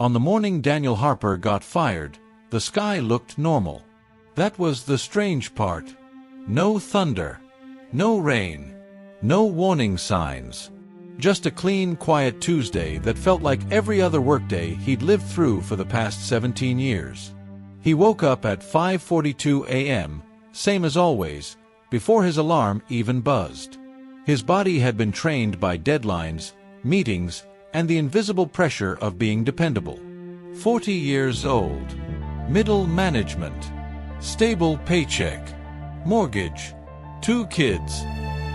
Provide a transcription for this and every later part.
On the morning Daniel Harper got fired, the sky looked normal. That was the strange part. No thunder. No rain. No warning signs. Just a clean, quiet Tuesday that felt like every other workday he'd lived through for the past 17 years. He woke up at 5:42 a.m., same as always, before his alarm even buzzed. His body had been trained by deadlines, meetings, and the invisible pressure of being dependable. 40 years old. Middle management. Stable paycheck. Mortgage. 2 kids.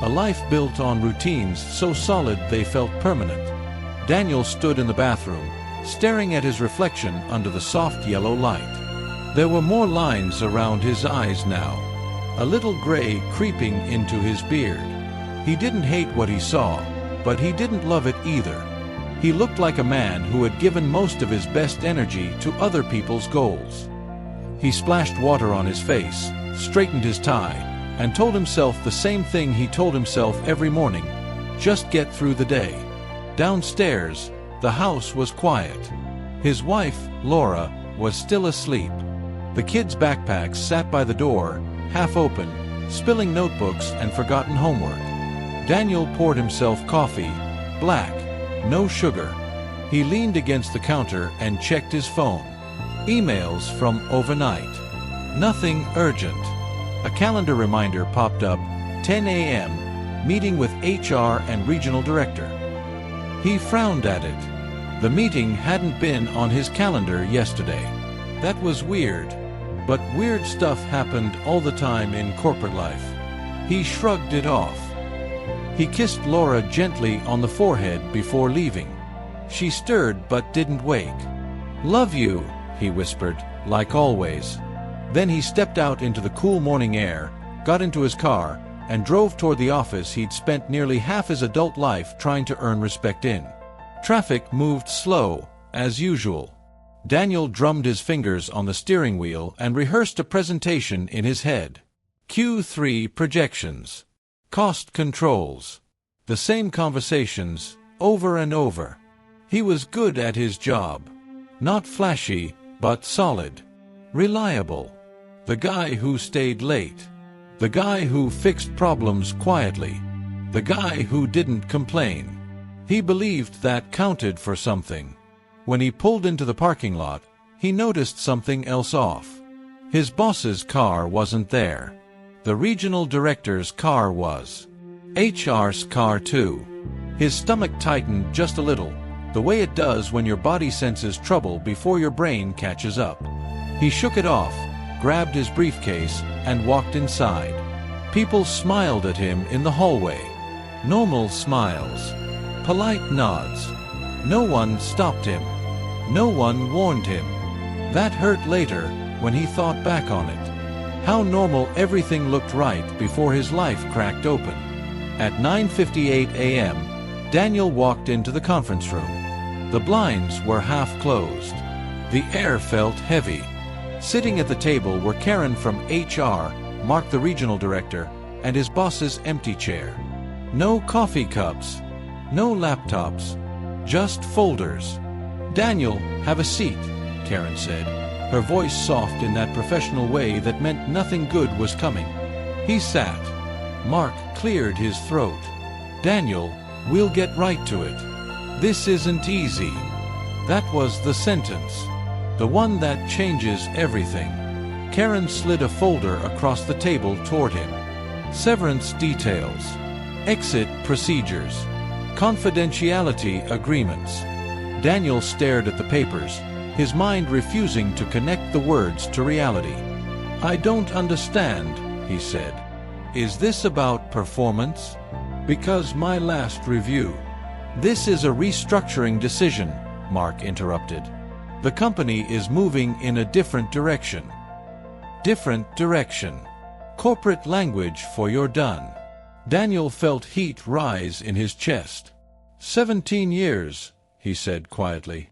A life built on routines so solid they felt permanent. Daniel stood in the bathroom, staring at his reflection under the soft yellow light. There were more lines around his eyes now, a little gray creeping into his beard. He didn't hate what he saw, but he didn't love it either. He looked like a man who had given most of his best energy to other people's goals. He splashed water on his face, straightened his tie, and told himself the same thing he told himself every morning: just get through the day. Downstairs, the house was quiet. His wife, Laura, was still asleep. The kids' backpacks sat by the door, half open, spilling notebooks and forgotten homework. Daniel poured himself coffee, black, no sugar. He leaned against the counter and checked his phone. Emails from overnight. Nothing urgent. A calendar reminder popped up, 10 a.m., meeting with HR and regional director. He frowned at it. The meeting hadn't been on his calendar yesterday. That was weird. But weird stuff happened all the time in corporate life. He shrugged it off. He kissed Laura gently on the forehead before leaving. She stirred but didn't wake. "Love you," he whispered, like always. Then he stepped out into the cool morning air, got into his car, and drove toward the office he'd spent nearly half his adult life trying to earn respect in. Traffic moved slow, as usual. Daniel drummed his fingers on the steering wheel and rehearsed a presentation in his head. Q3 projections. Cost controls. The same conversations, over and over. He was good at his job. Not flashy, but solid. Reliable. The guy who stayed late. The guy who fixed problems quietly. The guy who didn't complain. He believed that counted for something. When he pulled into the parking lot, he noticed something else off. His boss's car wasn't there. The regional director's car was. HR's car too. His stomach tightened just a little, the way it does when your body senses trouble before your brain catches up. He shook it off, grabbed his briefcase, and walked inside. People smiled at him in the hallway. Normal smiles. Polite nods. No one stopped him. No one warned him. That hurt later, when he thought back on it. How normal everything looked right before his life cracked open. At 9:58 a.m., Daniel walked into the conference room. The blinds were half closed. The air felt heavy. Sitting at the table were Karen from HR, Mark the regional director, and his boss's empty chair. No coffee cups. No laptops. Just folders. "Daniel, have a seat," Karen said, her voice soft in that professional way that meant nothing good was coming. He sat. Mark cleared his throat. "Daniel, we'll get right to it. This isn't easy." That was the sentence. The one that changes everything. Karen slid a folder across the table toward him. Severance details. Exit procedures. Confidentiality agreements. Daniel stared at the papers, his mind refusing to connect the words to reality. "I don't understand," he said. "Is this about performance? Because my last review." "This is a restructuring decision," Mark interrupted. "The company is moving in a different direction." Different direction. Corporate language for you're done. Daniel felt heat rise in his chest. 17 years, he said quietly.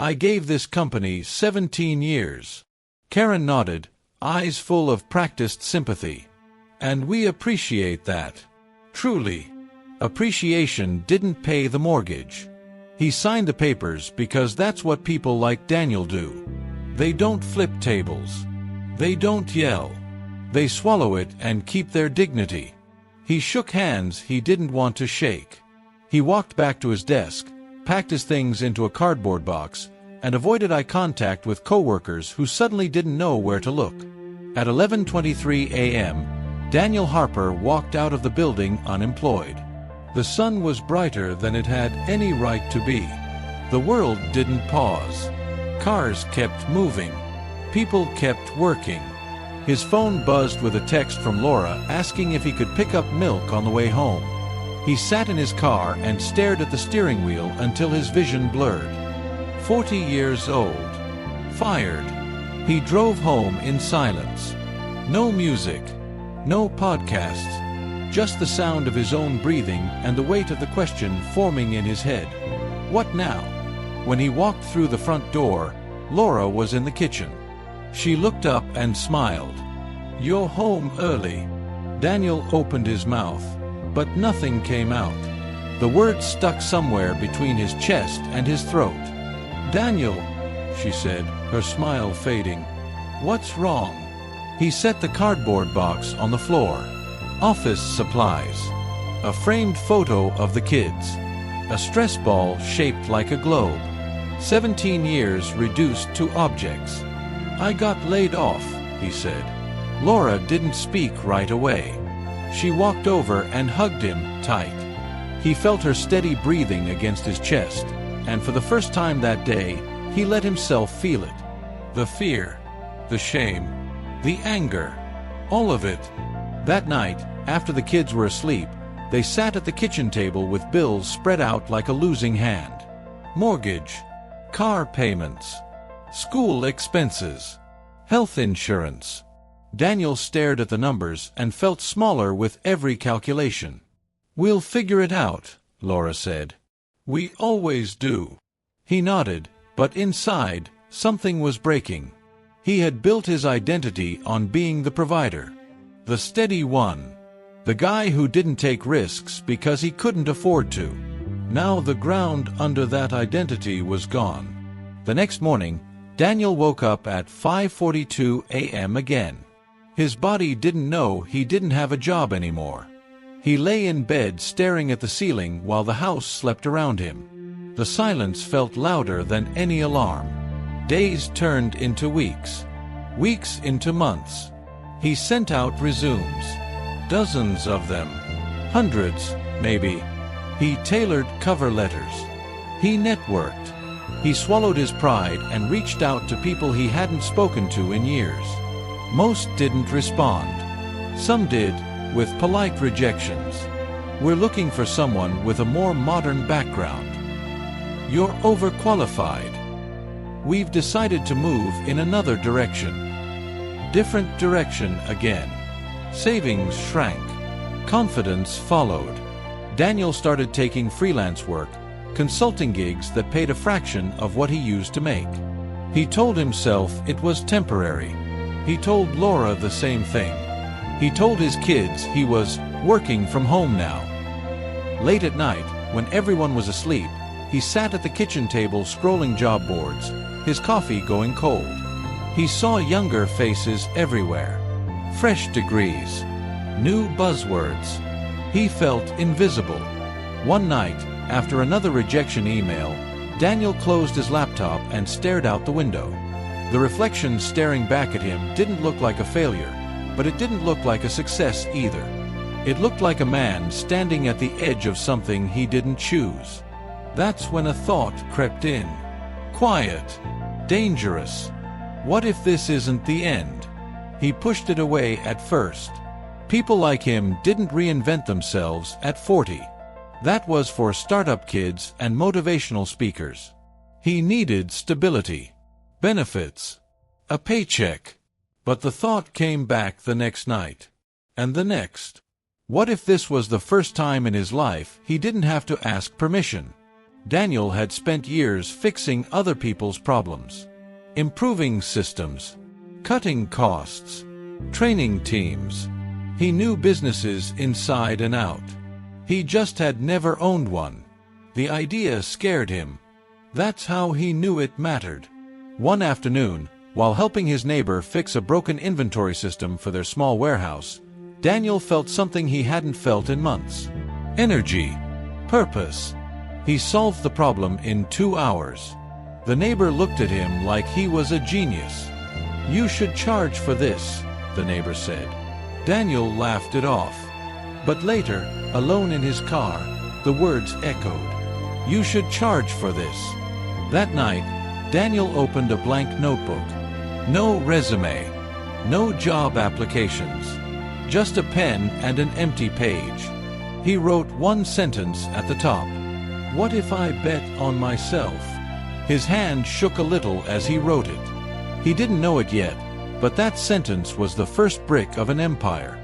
"I gave this company 17 years. Karen nodded, eyes full of practiced sympathy. "And we appreciate that. Truly. Appreciation didn't pay the mortgage." He signed the papers because that's what people like Daniel do. They don't flip tables. They don't yell. They swallow it and keep their dignity. He shook hands he didn't want to shake. He walked back to his desk, packed his things into a cardboard box, and avoided eye contact with coworkers who suddenly didn't know where to look. At 11:23 a.m., Daniel Harper walked out of the building unemployed. The sun was brighter than it had any right to be. The world didn't pause. Cars kept moving. People kept working. His phone buzzed with a text from Laura asking if he could pick up milk on the way home. He sat in his car and stared at the steering wheel until his vision blurred. 40 years old. Fired. He drove home in silence. No music. No podcasts. Just the sound of his own breathing and the weight of the question forming in his head. What now? When he walked through the front door, Laura was in the kitchen. She looked up and smiled. "You're home early." Daniel opened his mouth, but nothing came out. The words stuck somewhere between his chest and his throat. "Daniel," she said, her smile fading. "What's wrong?" He set the cardboard box on the floor. Office supplies. A framed photo of the kids. A stress ball shaped like a globe. 17 years reduced to objects. "I got laid off," he said. Laura didn't speak right away. She walked over and hugged him tight. He felt her steady breathing against his chest, and for the first time that day, he let himself feel it. The fear, the shame, the anger, all of it. That night, after the kids were asleep, they sat at the kitchen table with bills spread out like a losing hand. Mortgage, car payments, school expenses, health insurance. Daniel stared at the numbers and felt smaller with every calculation. "We'll figure it out," Laura said. "We always do." He nodded, but inside, something was breaking. He had built his identity on being the provider. The steady one. The guy who didn't take risks because he couldn't afford to. Now the ground under that identity was gone. The next morning, Daniel woke up at 5:42 a.m. again. His body didn't know he didn't have a job anymore. He lay in bed staring at the ceiling while the house slept around him. The silence felt louder than any alarm. Days turned into weeks. Weeks into months. He sent out resumes. Dozens of them. Hundreds, maybe. He tailored cover letters. He networked. He swallowed his pride and reached out to people he hadn't spoken to in years. Most didn't respond. Some did, with polite rejections. "We're looking for someone with a more modern background." "You're overqualified." "We've decided to move in another direction." Different direction again. Savings shrank. Confidence followed. Daniel started taking freelance work, consulting gigs that paid a fraction of what he used to make. He told himself it was temporary. He told Laura the same thing. He told his kids he was working from home now. Late at night, when everyone was asleep, he sat at the kitchen table scrolling job boards, his coffee going cold. He saw younger faces everywhere. Fresh degrees. New buzzwords. He felt invisible. One night, after another rejection email, Daniel closed his laptop and stared out the window. The reflection staring back at him didn't look like a failure, but it didn't look like a success either. It looked like a man standing at the edge of something he didn't choose. That's when a thought crept in. Quiet. Dangerous. What if this isn't the end? He pushed it away at first. People like him didn't reinvent themselves at 40. That was for startup kids and motivational speakers. He needed stability. Benefits. A paycheck. But the thought came back the next night. And the next. What if this was the first time in his life he didn't have to ask permission? Daniel had spent years fixing other people's problems. Improving systems. Cutting costs. Training teams. He knew businesses inside and out. He just had never owned one. The idea scared him. That's how he knew it mattered. One afternoon, while helping his neighbor fix a broken inventory system for their small warehouse, Daniel felt something he hadn't felt in months. Energy. Purpose. He solved the problem in 2 hours. The neighbor looked at him like he was a genius. "You should charge for this," the neighbor said. Daniel laughed it off. But later, alone in his car, the words echoed. "You should charge for this." That night, Daniel opened a blank notebook. No resume. No job applications. Just a pen and an empty page. He wrote one sentence at the top. "What if I bet on myself?" His hand shook a little as he wrote it. He didn't know it yet, but that sentence was the first brick of an empire.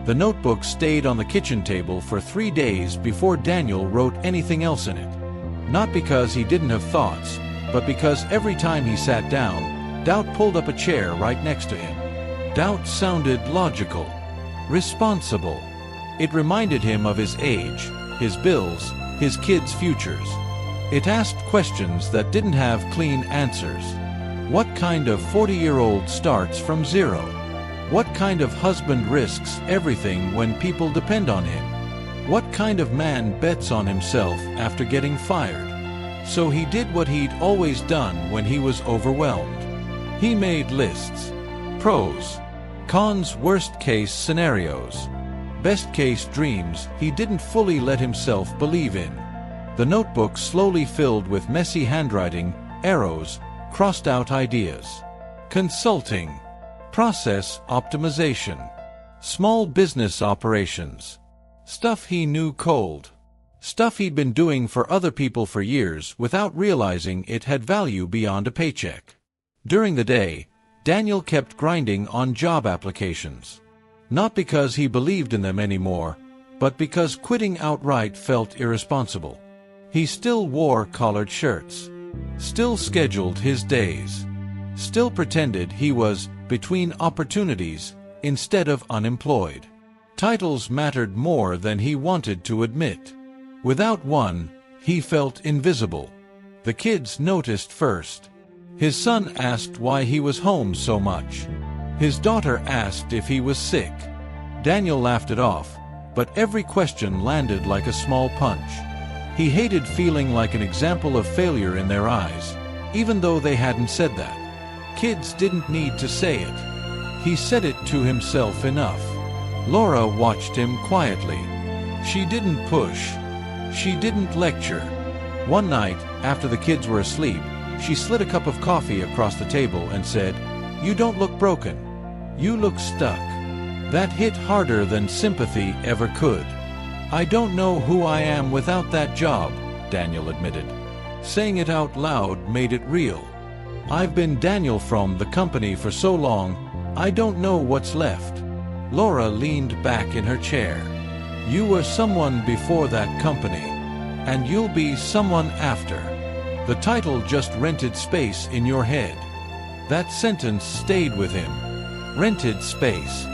The notebook stayed on the kitchen table for 3 days before Daniel wrote anything else in it. Not because he didn't have thoughts, but because every time he sat down, doubt pulled up a chair right next to him. Doubt sounded logical, responsible. It reminded him of his age, his bills, his kids' futures. It asked questions that didn't have clean answers. What kind of 40-year-old starts from zero? What kind of husband risks everything when people depend on him? What kind of man bets on himself after getting fired? So he did what he'd always done when he was overwhelmed. He made lists. Pros, cons, worst-case scenarios, best-case dreams he didn't fully let himself believe in. The notebook slowly filled with messy handwriting, arrows, crossed-out ideas. Consulting, process optimization, small business operations. Stuff he knew cold. Stuff he'd been doing for other people for years without realizing it had value beyond a paycheck. During the day, Daniel kept grinding on job applications. Not because he believed in them anymore, but because quitting outright felt irresponsible. He still wore collared shirts, still scheduled his days, still pretended he was between opportunities instead of unemployed. Titles mattered more than he wanted to admit. Without one, he felt invisible. The kids noticed first. His son asked why he was home so much. His daughter asked if he was sick. Daniel laughed it off, but every question landed like a small punch. He hated feeling like an example of failure in their eyes, even though they hadn't said that. Kids didn't need to say it. He said it to himself enough. Laura watched him quietly. She didn't push. She didn't lecture. One night, after the kids were asleep, she slid a cup of coffee across the table and said, "You don't look broken. You look stuck." That hit harder than sympathy ever could. "I don't know who I am without that job," Daniel admitted. Saying it out loud made it real. "I've been Daniel from the company for so long, I don't know what's left." Laura leaned back in her chair. "You were someone before that company, and you'll be someone after. The title just rented space in your head." That sentence stayed with him. Rented space.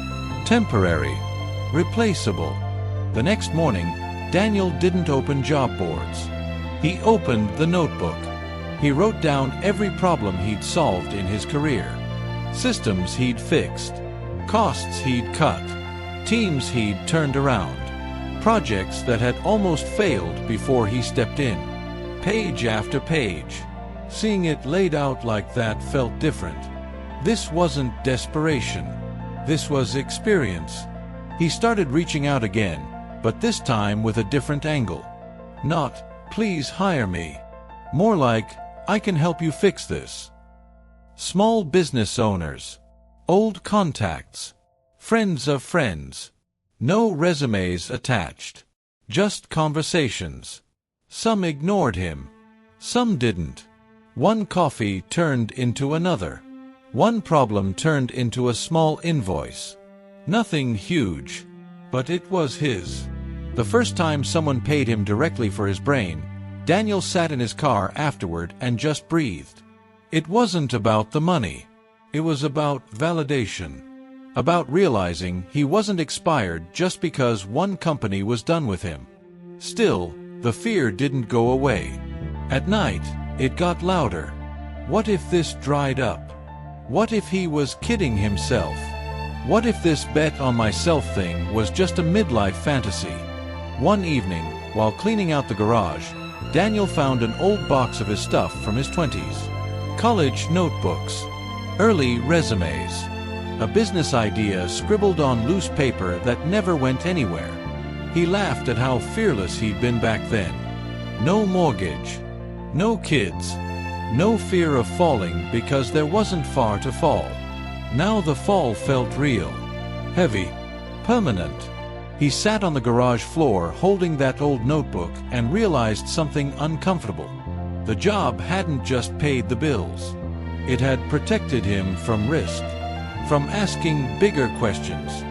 Temporary. Replaceable. The next morning, Daniel didn't open job boards. He opened the notebook. He wrote down every problem he'd solved in his career. Systems he'd fixed. Costs he'd cut. Teams he'd turned around. Projects that had almost failed before he stepped in. Page after page. Seeing it laid out like that felt different. This wasn't desperation. This was experience. He started reaching out again, but this time with a different angle. Not, "Please hire me." More like, "I can help you fix this." Small business owners. Old contacts. Friends of friends. No resumes attached. Just conversations. Some ignored him. Some didn't. One coffee turned into another. One problem turned into a small invoice. Nothing huge, but it was his. The first time someone paid him directly for his brain, Daniel sat in his car afterward and just breathed. It wasn't about the money. It was about validation. About realizing he wasn't expired just because one company was done with him. Still, The fear didn't go away. At night, it got louder. What if this dried up? What if he was kidding himself? What if this bet on myself thing was just a midlife fantasy? One evening, while cleaning out the garage, Daniel found an old box of his stuff from his 20s. College notebooks, early resumes, a business idea scribbled on loose paper that never went anywhere. He laughed at how fearless he'd been back then. No mortgage, no kids, no fear of falling because there wasn't far to fall. Now the fall felt real, heavy, permanent. He sat on the garage floor holding that old notebook and realized something uncomfortable. The job hadn't just paid the bills. It had protected him from risk, from asking bigger questions,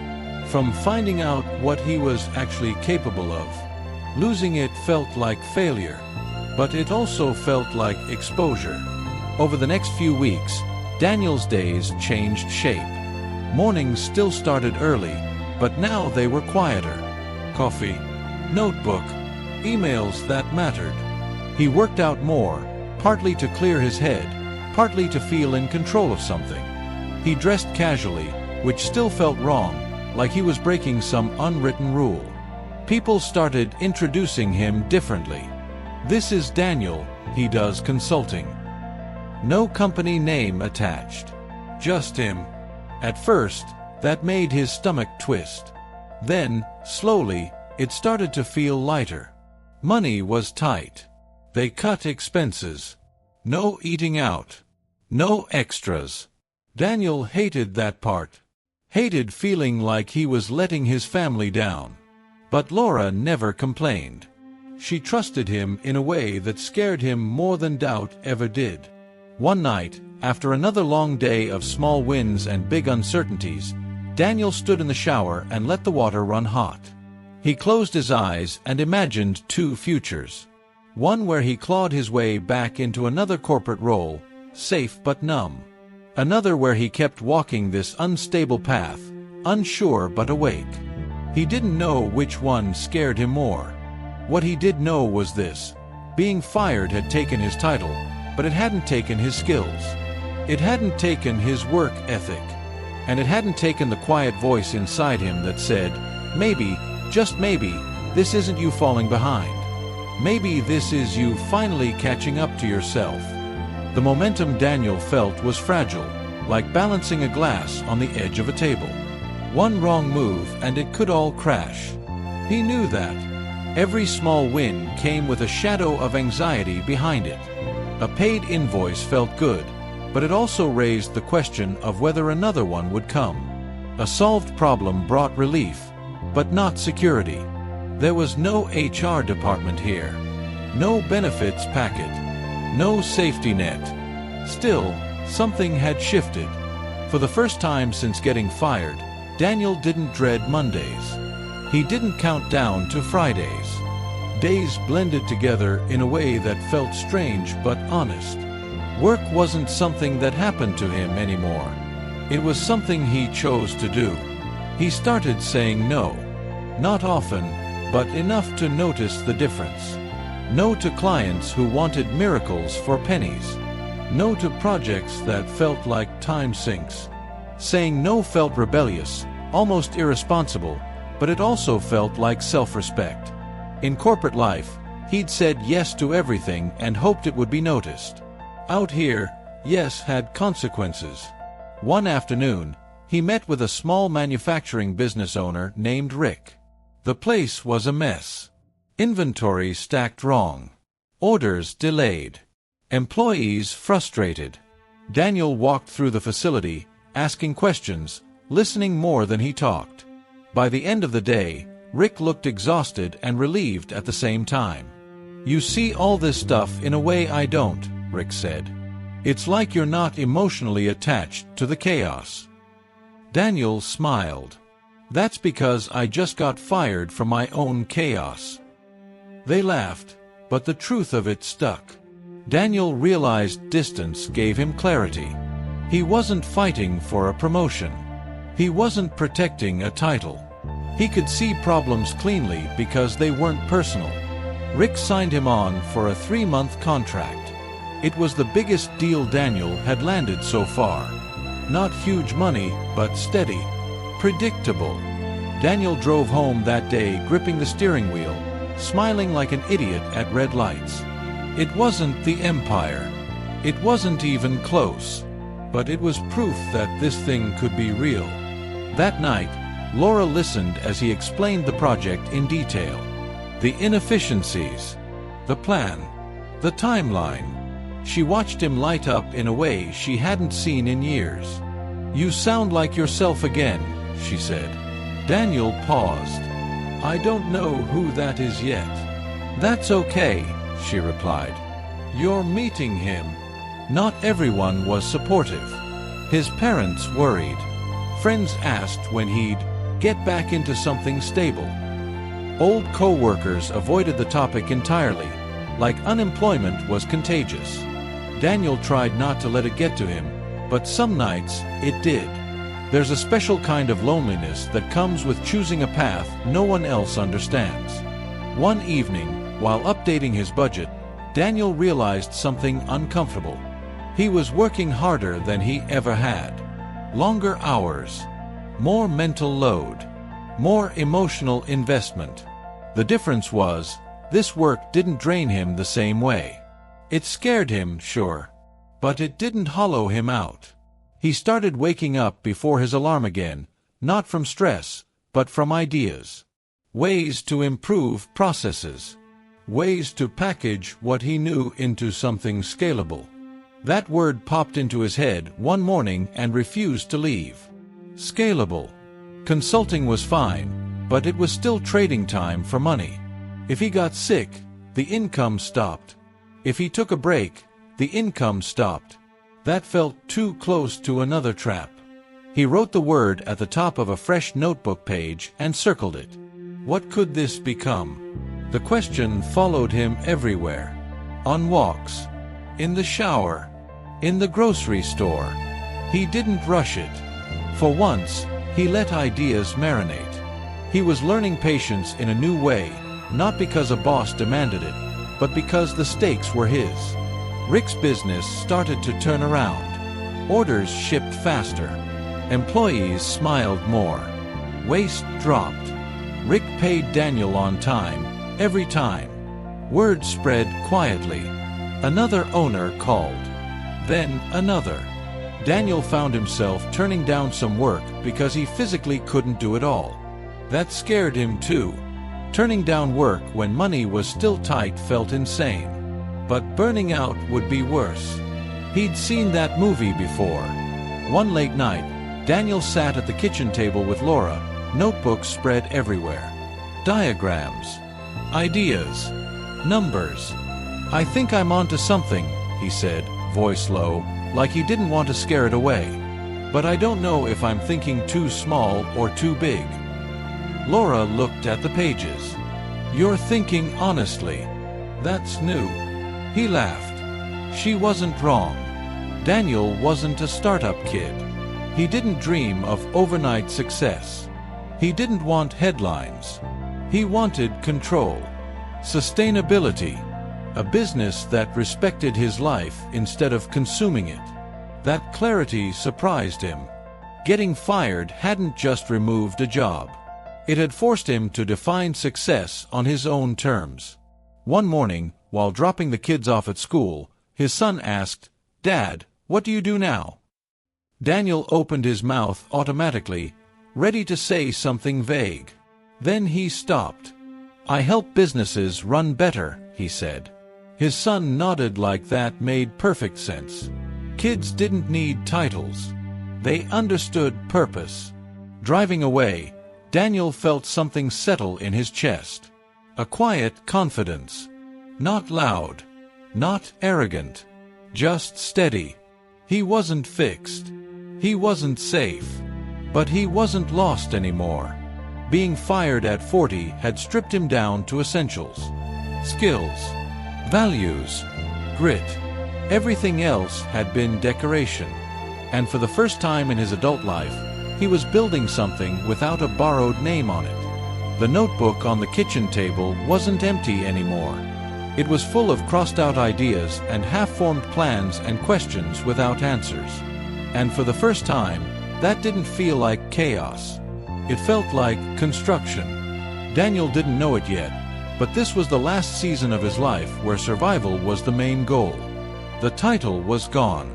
from finding out what he was actually capable of. Losing it felt like failure, but it also felt like exposure. Over the next few weeks, Daniel's days changed shape. Mornings still started early, but now they were quieter. Coffee, notebook, emails that mattered. He worked out more, partly to clear his head, partly to feel in control of something. He dressed casually, which still felt wrong, like he was breaking some unwritten rule. People started introducing him differently. This is Daniel, he does consulting. No company name attached. Just him. At first, that made his stomach twist. Then, slowly, it started to feel lighter. Money was tight. They cut expenses. No eating out. No extras. Daniel hated that part. Hated feeling like he was letting his family down. But Laura never complained. She trusted him in a way that scared him more than doubt ever did. One night, after another long day of small wins and big uncertainties, Daniel stood in the shower and let the water run hot. He closed his eyes and imagined two futures. One where he clawed his way back into another corporate role, safe but numb. Another where he kept walking this unstable path, unsure but awake. He didn't know which one scared him more. What he did know was this: being fired had taken his title, but it hadn't taken his skills. It hadn't taken his work ethic. And it hadn't taken the quiet voice inside him that said, maybe, just maybe, this isn't you falling behind. Maybe this is you finally catching up to yourself. The momentum Daniel felt was fragile, like balancing a glass on the edge of a table. One wrong move and it could all crash. He knew that. Every small win came with a shadow of anxiety behind it. A paid invoice felt good, but it also raised the question of whether another one would come. A solved problem brought relief, but not security. There was no HR department here. No benefits packet. No safety net. Still, something had shifted. For the first time since getting fired, Daniel didn't dread Mondays. He didn't count down to Fridays. Days blended together in a way that felt strange but honest. Work wasn't something that happened to him anymore. It was something he chose to do. He started saying no. Not often, but enough to notice the difference. No to clients who wanted miracles for pennies. No to projects that felt like time sinks. Saying no felt rebellious, almost irresponsible, but it also felt like self-respect. In corporate life, he'd said yes to everything and hoped it would be noticed. Out here, yes had consequences. One afternoon, he met with a small manufacturing business owner named Rick. The place was a mess. Inventory stacked wrong. Orders delayed. Employees frustrated. Daniel walked through the facility, asking questions, listening more than he talked. By the end of the day, Rick looked exhausted and relieved at the same time. "You see all this stuff in a way I don't," Rick said. "It's like you're not emotionally attached to the chaos." Daniel smiled. "That's because I just got fired from my own chaos." They laughed, but the truth of it stuck. Daniel realized distance gave him clarity. He wasn't fighting for a promotion. He wasn't protecting a title. He could see problems cleanly because they weren't personal. Rick signed him on for a 3-month contract. It was the biggest deal Daniel had landed so far. Not huge money, but steady, predictable. Daniel drove home that day gripping the steering wheel, smiling like an idiot at red lights. It wasn't the empire. It wasn't even close. But it was proof that this thing could be real. That night, Laura listened as he explained the project in detail. The inefficiencies, the plan, the timeline. She watched him light up in a way she hadn't seen in years. "You sound like yourself again," she said. Daniel paused. "I don't know who that is yet." "That's okay," she replied. "You're meeting him." Not everyone was supportive. His parents worried. Friends asked when he'd get back into something stable. Old co-workers avoided the topic entirely, like unemployment was contagious. Daniel tried not to let it get to him, but some nights it did. There's a special kind of loneliness that comes with choosing a path no one else understands. One evening, while updating his budget, Daniel realized something uncomfortable. He was working harder than he ever had. Longer hours, more mental load, more emotional investment. The difference was, this work didn't drain him the same way. It scared him, sure, but it didn't hollow him out. He started waking up before his alarm again, not from stress, but from ideas. Ways to improve processes. Ways to package what he knew into something scalable. That word popped into his head one morning and refused to leave. Scalable. Consulting was fine, but it was still trading time for money. If he got sick, the income stopped. If he took a break, the income stopped. That felt too close to another trap. He wrote the word at the top of a fresh notebook page and circled it. What could this become? The question followed him everywhere. On walks, in the shower, in the grocery store. He didn't rush it. For once, he let ideas marinate. He was learning patience in a new way, not because a boss demanded it, but because the stakes were his. Rick's business started to turn around. Orders shipped faster. Employees smiled more. Waste dropped. Rick paid Daniel on time, every time. Word spread quietly. Another owner called. Then another. Daniel found himself turning down some work because he physically couldn't do it all. That scared him too. Turning down work when money was still tight felt insane. But burning out would be worse. He'd seen that movie before. One late night, Daniel sat at the kitchen table with Laura, notebooks spread everywhere. Diagrams. Ideas. Numbers. "I think I'm onto something," he said, voice low, like he didn't want to scare it away. "But I don't know if I'm thinking too small or too big." Laura looked at the pages. "You're thinking honestly. That's new." He laughed. She wasn't wrong. Daniel wasn't a startup kid. He didn't dream of overnight success. He didn't want headlines. He wanted control. Sustainability. A business that respected his life instead of consuming it. That clarity surprised him. Getting fired hadn't just removed a job. It had forced him to define success on his own terms. One morning, while dropping the kids off at school, his son asked, "Dad, what do you do now?" Daniel opened his mouth automatically, ready to say something vague. Then he stopped. "I help businesses run better," he said. His son nodded like that made perfect sense. Kids didn't need titles. They understood purpose. Driving away, Daniel felt something settle in his chest. A quiet confidence. Not loud. Not arrogant. Just steady. He wasn't fixed. He wasn't safe. But he wasn't lost anymore. Being fired at 40 had stripped him down to essentials. Skills. Values. Grit. Everything else had been decoration. And for the first time in his adult life, he was building something without a borrowed name on it. The notebook on the kitchen table wasn't empty anymore. It was full of crossed-out ideas and half-formed plans and questions without answers. And for the first time, that didn't feel like chaos. It felt like construction. Daniel didn't know it yet, but this was the last season of his life where survival was the main goal. The title was gone.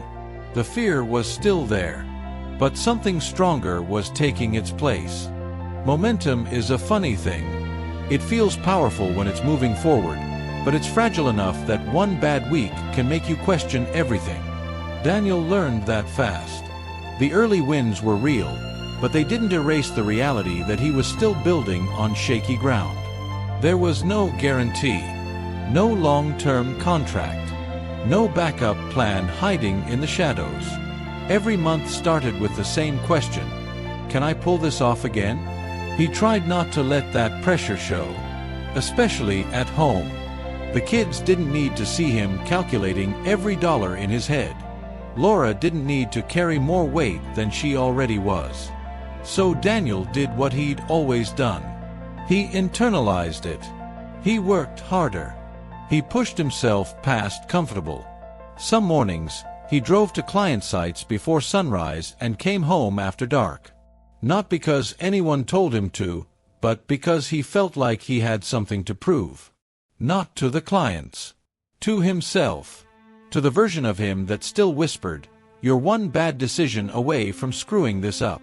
The fear was still there. But something stronger was taking its place. Momentum is a funny thing. It feels powerful when it's moving forward, but it's fragile enough that one bad week can make you question everything. Daniel learned that fast. The early wins were real, but they didn't erase the reality that he was still building on shaky ground. There was no guarantee, no long-term contract, no backup plan hiding in the shadows. Every month started with the same question: can I pull this off again? He tried not to let that pressure show, especially at home. The kids didn't need to see him calculating every dollar in his head. Laura didn't need to carry more weight than she already was. So Daniel did what he'd always done. He internalized it. He worked harder. He pushed himself past comfortable. Some mornings, he drove to client sites before sunrise and came home after dark. Not because anyone told him to, but because he felt like he had something to prove. Not to the clients. To himself. To the version of him that still whispered, "You're one bad decision away from screwing this up."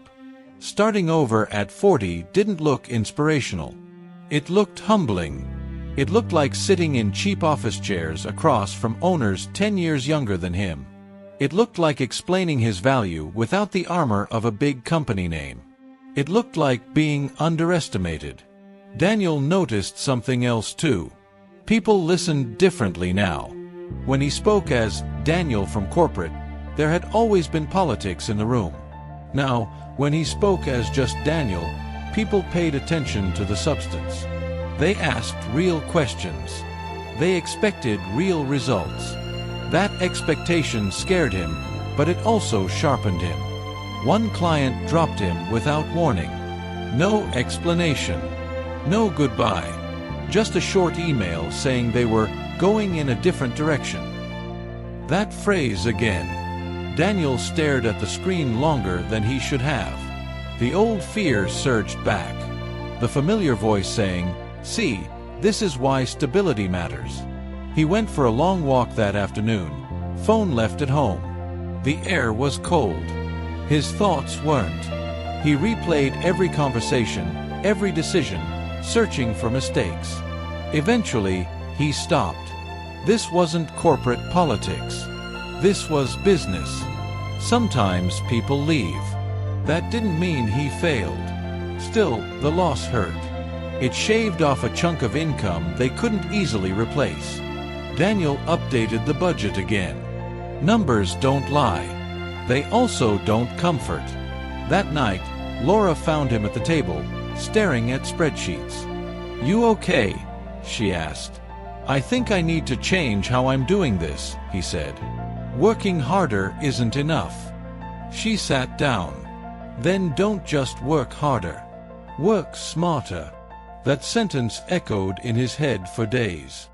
Starting over at 40 didn't look inspirational. It looked humbling. It looked like sitting in cheap office chairs across from owners 10 years younger than him. It looked like explaining his value without the armor of a big company name. It looked like being underestimated. Daniel noticed something else too. People listened differently now. When he spoke as Daniel from corporate, there had always been politics in the room. Now, when he spoke as just Daniel, people paid attention to the substance. They asked real questions. They expected real results. That expectation scared him, but it also sharpened him. One client dropped him without warning. No explanation. No goodbye. Just a short email saying they were going in a different direction. That phrase again. Daniel stared at the screen longer than he should have. The old fear surged back. The familiar voice saying, "See, this is why stability matters." He went for a long walk that afternoon, phone left at home. The air was cold. His thoughts weren't. He replayed every conversation, every decision, searching for mistakes. Eventually, he stopped. This wasn't corporate politics. This was business. Sometimes people leave. That didn't mean he failed. Still, the loss hurt. It shaved off a chunk of income they couldn't easily replace. Daniel updated the budget again. Numbers don't lie. They also don't comfort. That night, Laura found him at the table, staring at spreadsheets. "You okay?" she asked. "I think I need to change how I'm doing this," he said. "Working harder isn't enough." She sat down. "Then don't just work harder. Work smarter." That sentence echoed in his head for days.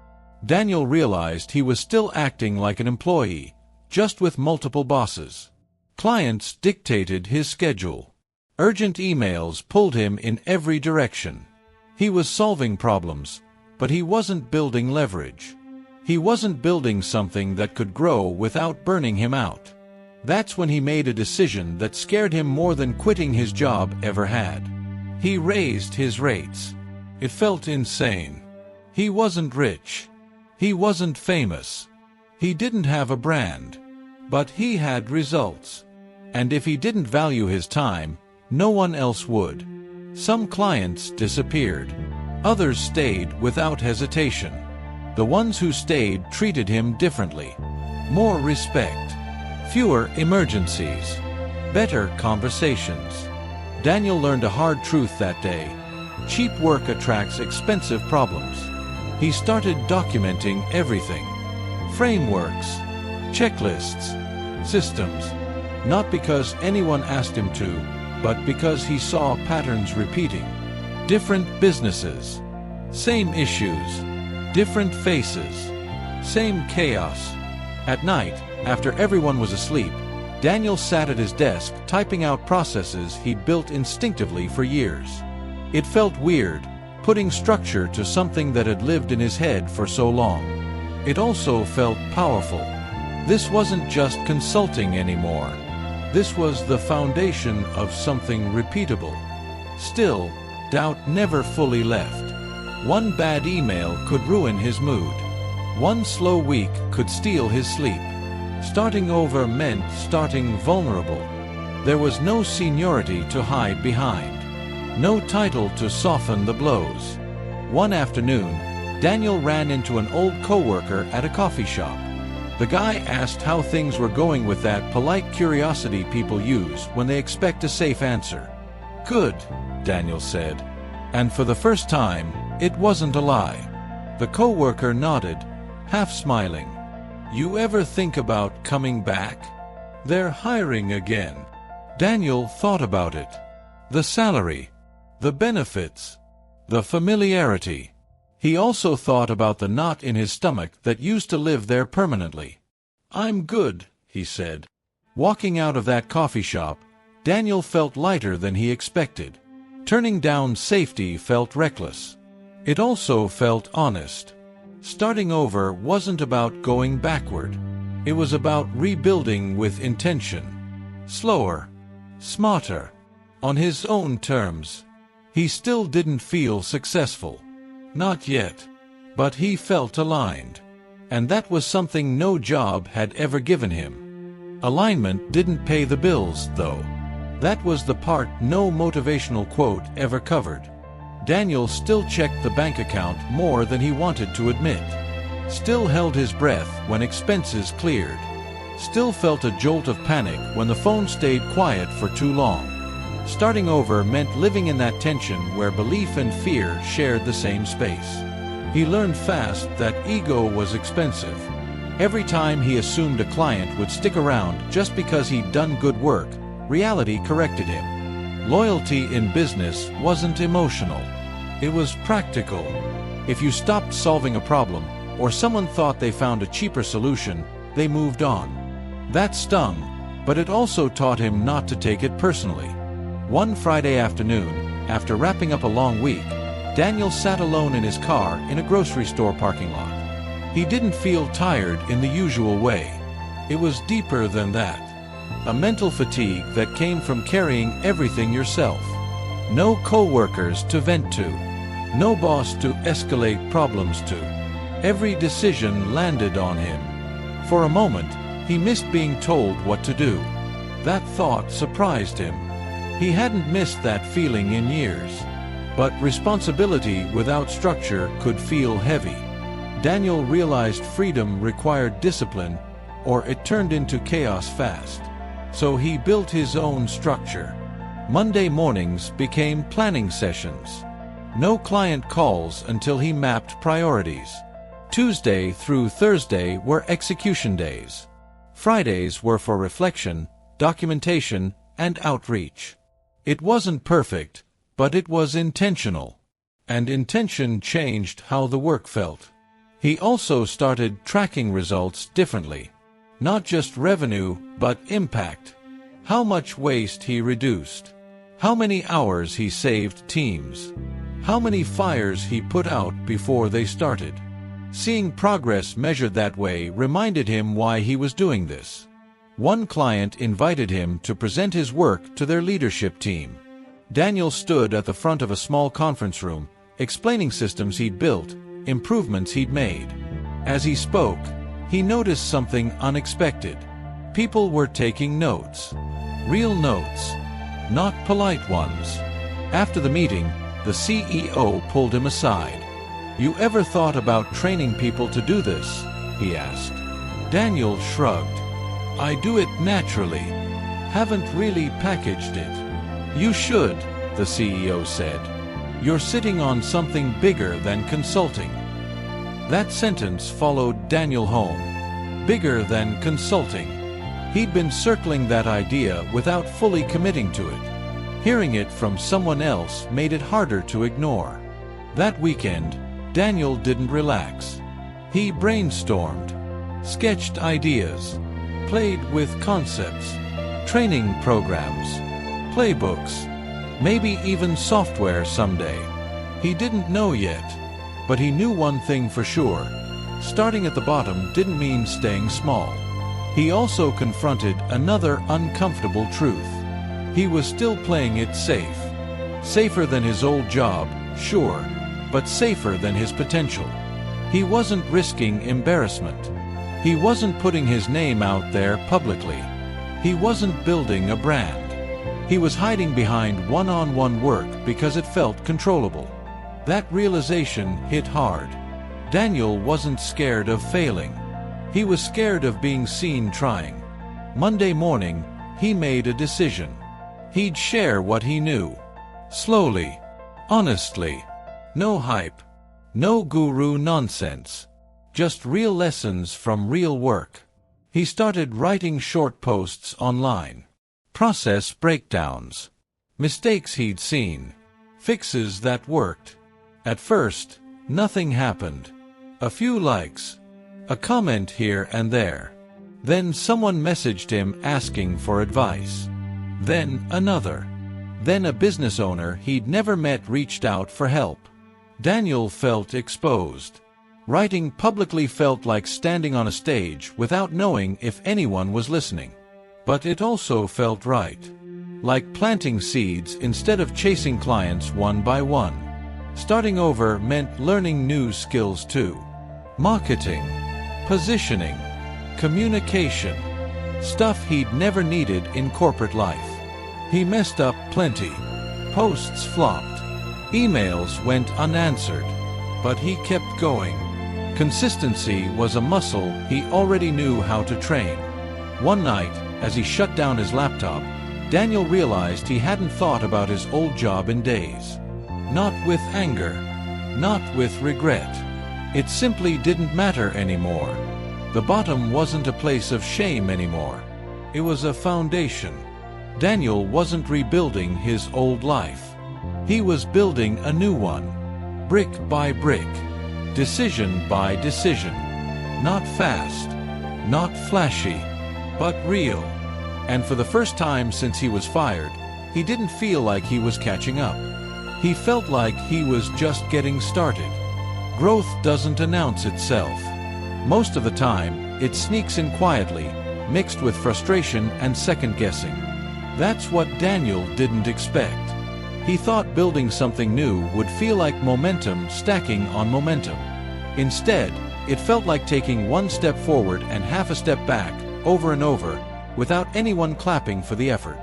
Daniel realized he was still acting like an employee, just with multiple bosses. Clients dictated his schedule. Urgent emails pulled him in every direction. He was solving problems, but he wasn't building leverage. He wasn't building something that could grow without burning him out. That's when he made a decision that scared him more than quitting his job ever had. He raised his rates. It felt insane. He wasn't rich. He wasn't famous. He didn't have a brand. But he had results. And if he didn't value his time, no one else would. Some clients disappeared. Others stayed without hesitation. The ones who stayed treated him differently. More respect. Fewer emergencies. Better conversations. Daniel learned a hard truth that day. Cheap work attracts expensive problems. He started documenting everything. Frameworks, checklists, systems. Not because anyone asked him to, but because he saw patterns repeating. Different businesses. Same issues. Different faces. Same chaos. At night, after everyone was asleep, Daniel sat at his desk typing out processes he'd built instinctively for years. It felt weird, putting structure to something that had lived in his head for so long. It also felt powerful. This wasn't just consulting anymore. This was the foundation of something repeatable. Still, doubt never fully left. One bad email could ruin his mood. One slow week could steal his sleep. Starting over meant starting vulnerable. There was no seniority to hide behind. No title to soften the blows. One afternoon, Daniel ran into an old coworker at a coffee shop. The guy asked how things were going with that polite curiosity people use when they expect a safe answer. "Good," Daniel said. And for the first time, it wasn't a lie. The coworker nodded, half smiling. "You ever think about coming back? They're hiring again." Daniel thought about it. The salary, the benefits, the familiarity. He also thought about the knot in his stomach that used to live there permanently. "I'm good," he said. Walking out of that coffee shop, Daniel felt lighter than he expected. Turning down safety felt reckless. It also felt honest. Starting over wasn't about going backward. It was about rebuilding with intention. Slower, smarter, on his own terms. He still didn't feel successful. Not yet. But he felt aligned. And that was something no job had ever given him. Alignment didn't pay the bills, though. That was the part no motivational quote ever covered. Daniel still checked the bank account more than he wanted to admit. Still held his breath when expenses cleared. Still felt a jolt of panic when the phone stayed quiet for too long. Starting over meant living in that tension where belief and fear shared the same space. He learned fast that ego was expensive. Every time he assumed a client would stick around just because he'd done good work, reality corrected him. Loyalty in business wasn't emotional. It was practical. If you stopped solving a problem, or someone thought they found a cheaper solution, they moved on. That stung, but it also taught him not to take it personally. One Friday afternoon, after wrapping up a long week, Daniel sat alone in his car in a grocery store parking lot. He didn't feel tired in the usual way. It was deeper than that. A mental fatigue that came from carrying everything yourself. No co-workers to vent to. No boss to escalate problems to. Every decision landed on him. For a moment, he missed being told what to do. That thought surprised him. He hadn't missed that feeling in years. But responsibility without structure could feel heavy. Daniel realized freedom required discipline, or it turned into chaos fast. So he built his own structure. Monday mornings became planning sessions. No client calls until he mapped priorities. Tuesday through Thursday were execution days. Fridays were for reflection, documentation, and outreach. It wasn't perfect, but it was intentional. And intention changed how the work felt. He also started tracking results differently. Not just revenue, but impact. How much waste he reduced. How many hours he saved teams. How many fires he put out before they started. Seeing progress measured that way reminded him why he was doing this. One client invited him to present his work to their leadership team. Daniel stood at the front of a small conference room, explaining systems he'd built, improvements he'd made. As he spoke, he noticed something unexpected. People were taking notes. Real notes. Not polite ones. After the meeting, the CEO pulled him aside. "You ever thought about training people to do this?" he asked. Daniel shrugged. "I do it naturally. Haven't really packaged it." "You should," the CEO said. "You're sitting on something bigger than consulting." That sentence followed Daniel home. Bigger than consulting. He'd been circling that idea without fully committing to it. Hearing it from someone else made it harder to ignore. That weekend, Daniel didn't relax. He brainstormed, sketched ideas, played with concepts, training programs, playbooks, maybe even software someday. He didn't know yet, but he knew one thing for sure. Starting at the bottom didn't mean staying small. He also confronted another uncomfortable truth. He was still playing it safe. Safer than his old job, sure, but safer than his potential. He wasn't risking embarrassment. He wasn't putting his name out there publicly. He wasn't building a brand. He was hiding behind one-on-one work because it felt controllable. That realization hit hard. Daniel wasn't scared of failing. He was scared of being seen trying. Monday morning, he made a decision. He'd share what he knew. Slowly. Honestly. No hype. No guru nonsense. Just real lessons from real work. He started writing short posts online. Process breakdowns. Mistakes he'd seen. Fixes that worked. At first, nothing happened. A few likes. A comment here and there. Then someone messaged him asking for advice. Then another. Then a business owner he'd never met reached out for help. Daniel felt exposed. Writing publicly felt like standing on a stage without knowing if anyone was listening. But it also felt right. Like planting seeds instead of chasing clients one by one. Starting over meant learning new skills too. Marketing, positioning, communication. Stuff he'd never needed in corporate life. He messed up plenty. Posts flopped. Emails went unanswered. But he kept going. Consistency was a muscle he already knew how to train. One night, as he shut down his laptop, Daniel realized he hadn't thought about his old job in days. Not with anger. Not with regret. It simply didn't matter anymore. The bottom wasn't a place of shame anymore. It was a foundation. Daniel wasn't rebuilding his old life. He was building a new one. Brick by brick. Decision by decision. Not fast. Not flashy. But real. And for the first time since he was fired, he didn't feel like he was catching up. He felt like he was just getting started. Growth doesn't announce itself. Most of the time, it sneaks in quietly, mixed with frustration and second-guessing. That's what Daniel didn't expect. He thought building something new would feel like momentum stacking on momentum. Instead, it felt like taking one step forward and half a step back, over and over, without anyone clapping for the effort.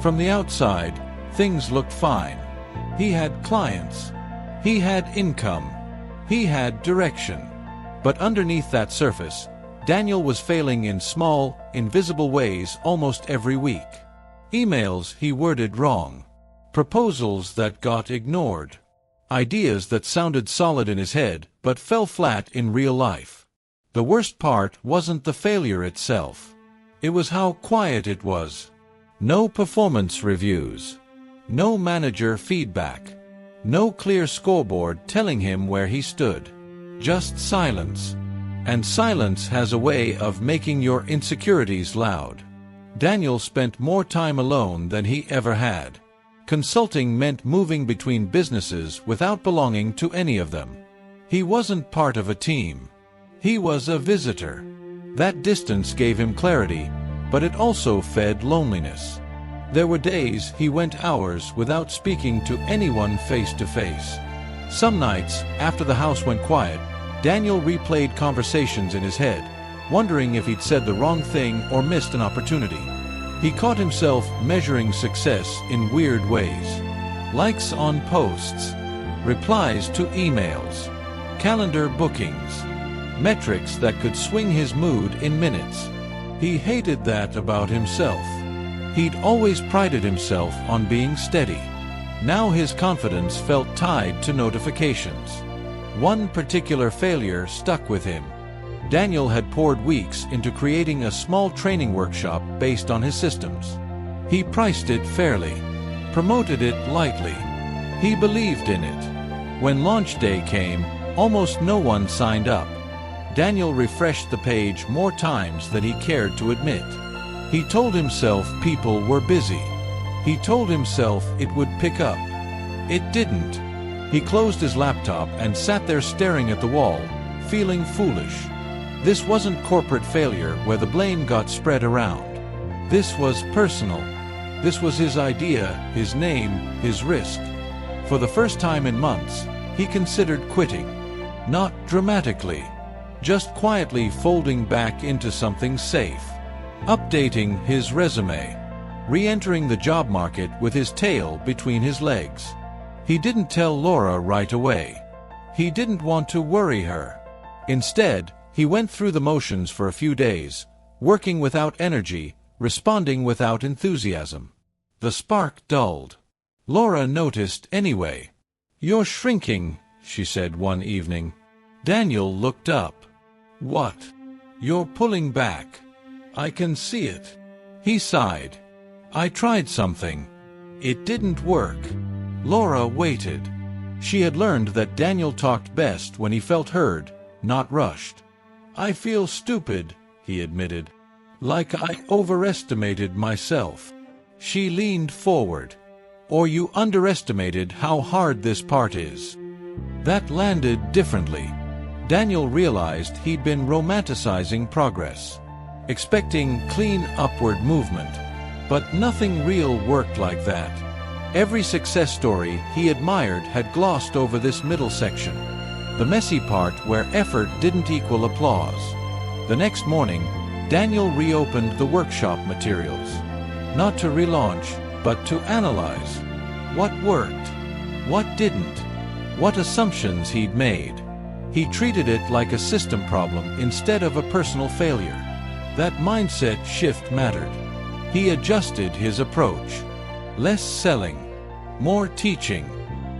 From the outside, things looked fine. He had clients. He had income. He had direction. But underneath that surface, Daniel was failing in small, invisible ways almost every week. Emails he worded wrong. Proposals that got ignored. Ideas that sounded solid in his head but fell flat in real life. The worst part wasn't the failure itself. It was how quiet it was. No performance reviews. No manager feedback. No clear scoreboard telling him where he stood. Just silence. And silence has a way of making your insecurities loud. Daniel spent more time alone than he ever had. Consulting meant moving between businesses without belonging to any of them. He wasn't part of a team. He was a visitor. That distance gave him clarity, but it also fed loneliness. There were days he went hours without speaking to anyone face to face. Some nights, after the house went quiet, Daniel replayed conversations in his head, wondering if he'd said the wrong thing or missed an opportunity. He caught himself measuring success in weird ways. Likes on posts, replies to emails, calendar bookings, metrics that could swing his mood in minutes. He hated that about himself. He'd always prided himself on being steady. Now his confidence felt tied to notifications. One particular failure stuck with him. Daniel had poured weeks into creating a small training workshop based on his systems. He priced it fairly. promoted it lightly. He believed in it. When launch day came, almost no one signed up. Daniel refreshed the page more times than he cared to admit. He told himself people were busy. He told himself it would pick up. It didn't. He closed his laptop and sat there staring at the wall, feeling foolish. This wasn't corporate failure where the blame got spread around. This was personal. This was his idea, his name, his risk. For the first time in months, he considered quitting. Not dramatically, just quietly folding back into something safe. Updating his resume. Re-entering the job market with his tail between his legs. He didn't tell Laura right away. He didn't want to worry her. Instead, he went through the motions for a few days, working without energy, responding without enthusiasm. The spark dulled. Laura noticed anyway. "You're shrinking," she said one evening. Daniel looked up. "What?" "You're pulling back. I can see it." He sighed. "I tried something. It didn't work." Laura waited. She had learned that Daniel talked best when he felt heard, not rushed. "I feel stupid," he admitted. "Like I overestimated myself." She leaned forward. "Or you underestimated how hard this part is." That landed differently. Daniel realized he'd been romanticizing progress, expecting clean upward movement. But nothing real worked like that. Every success story he admired had glossed over this middle section, the messy part where effort didn't equal applause. The next morning, Daniel reopened the workshop materials, not to relaunch, but to analyze. What worked? What didn't? What assumptions he'd made? He treated it like a system problem instead of a personal failure. That mindset shift mattered. He adjusted his approach. Less selling, more teaching,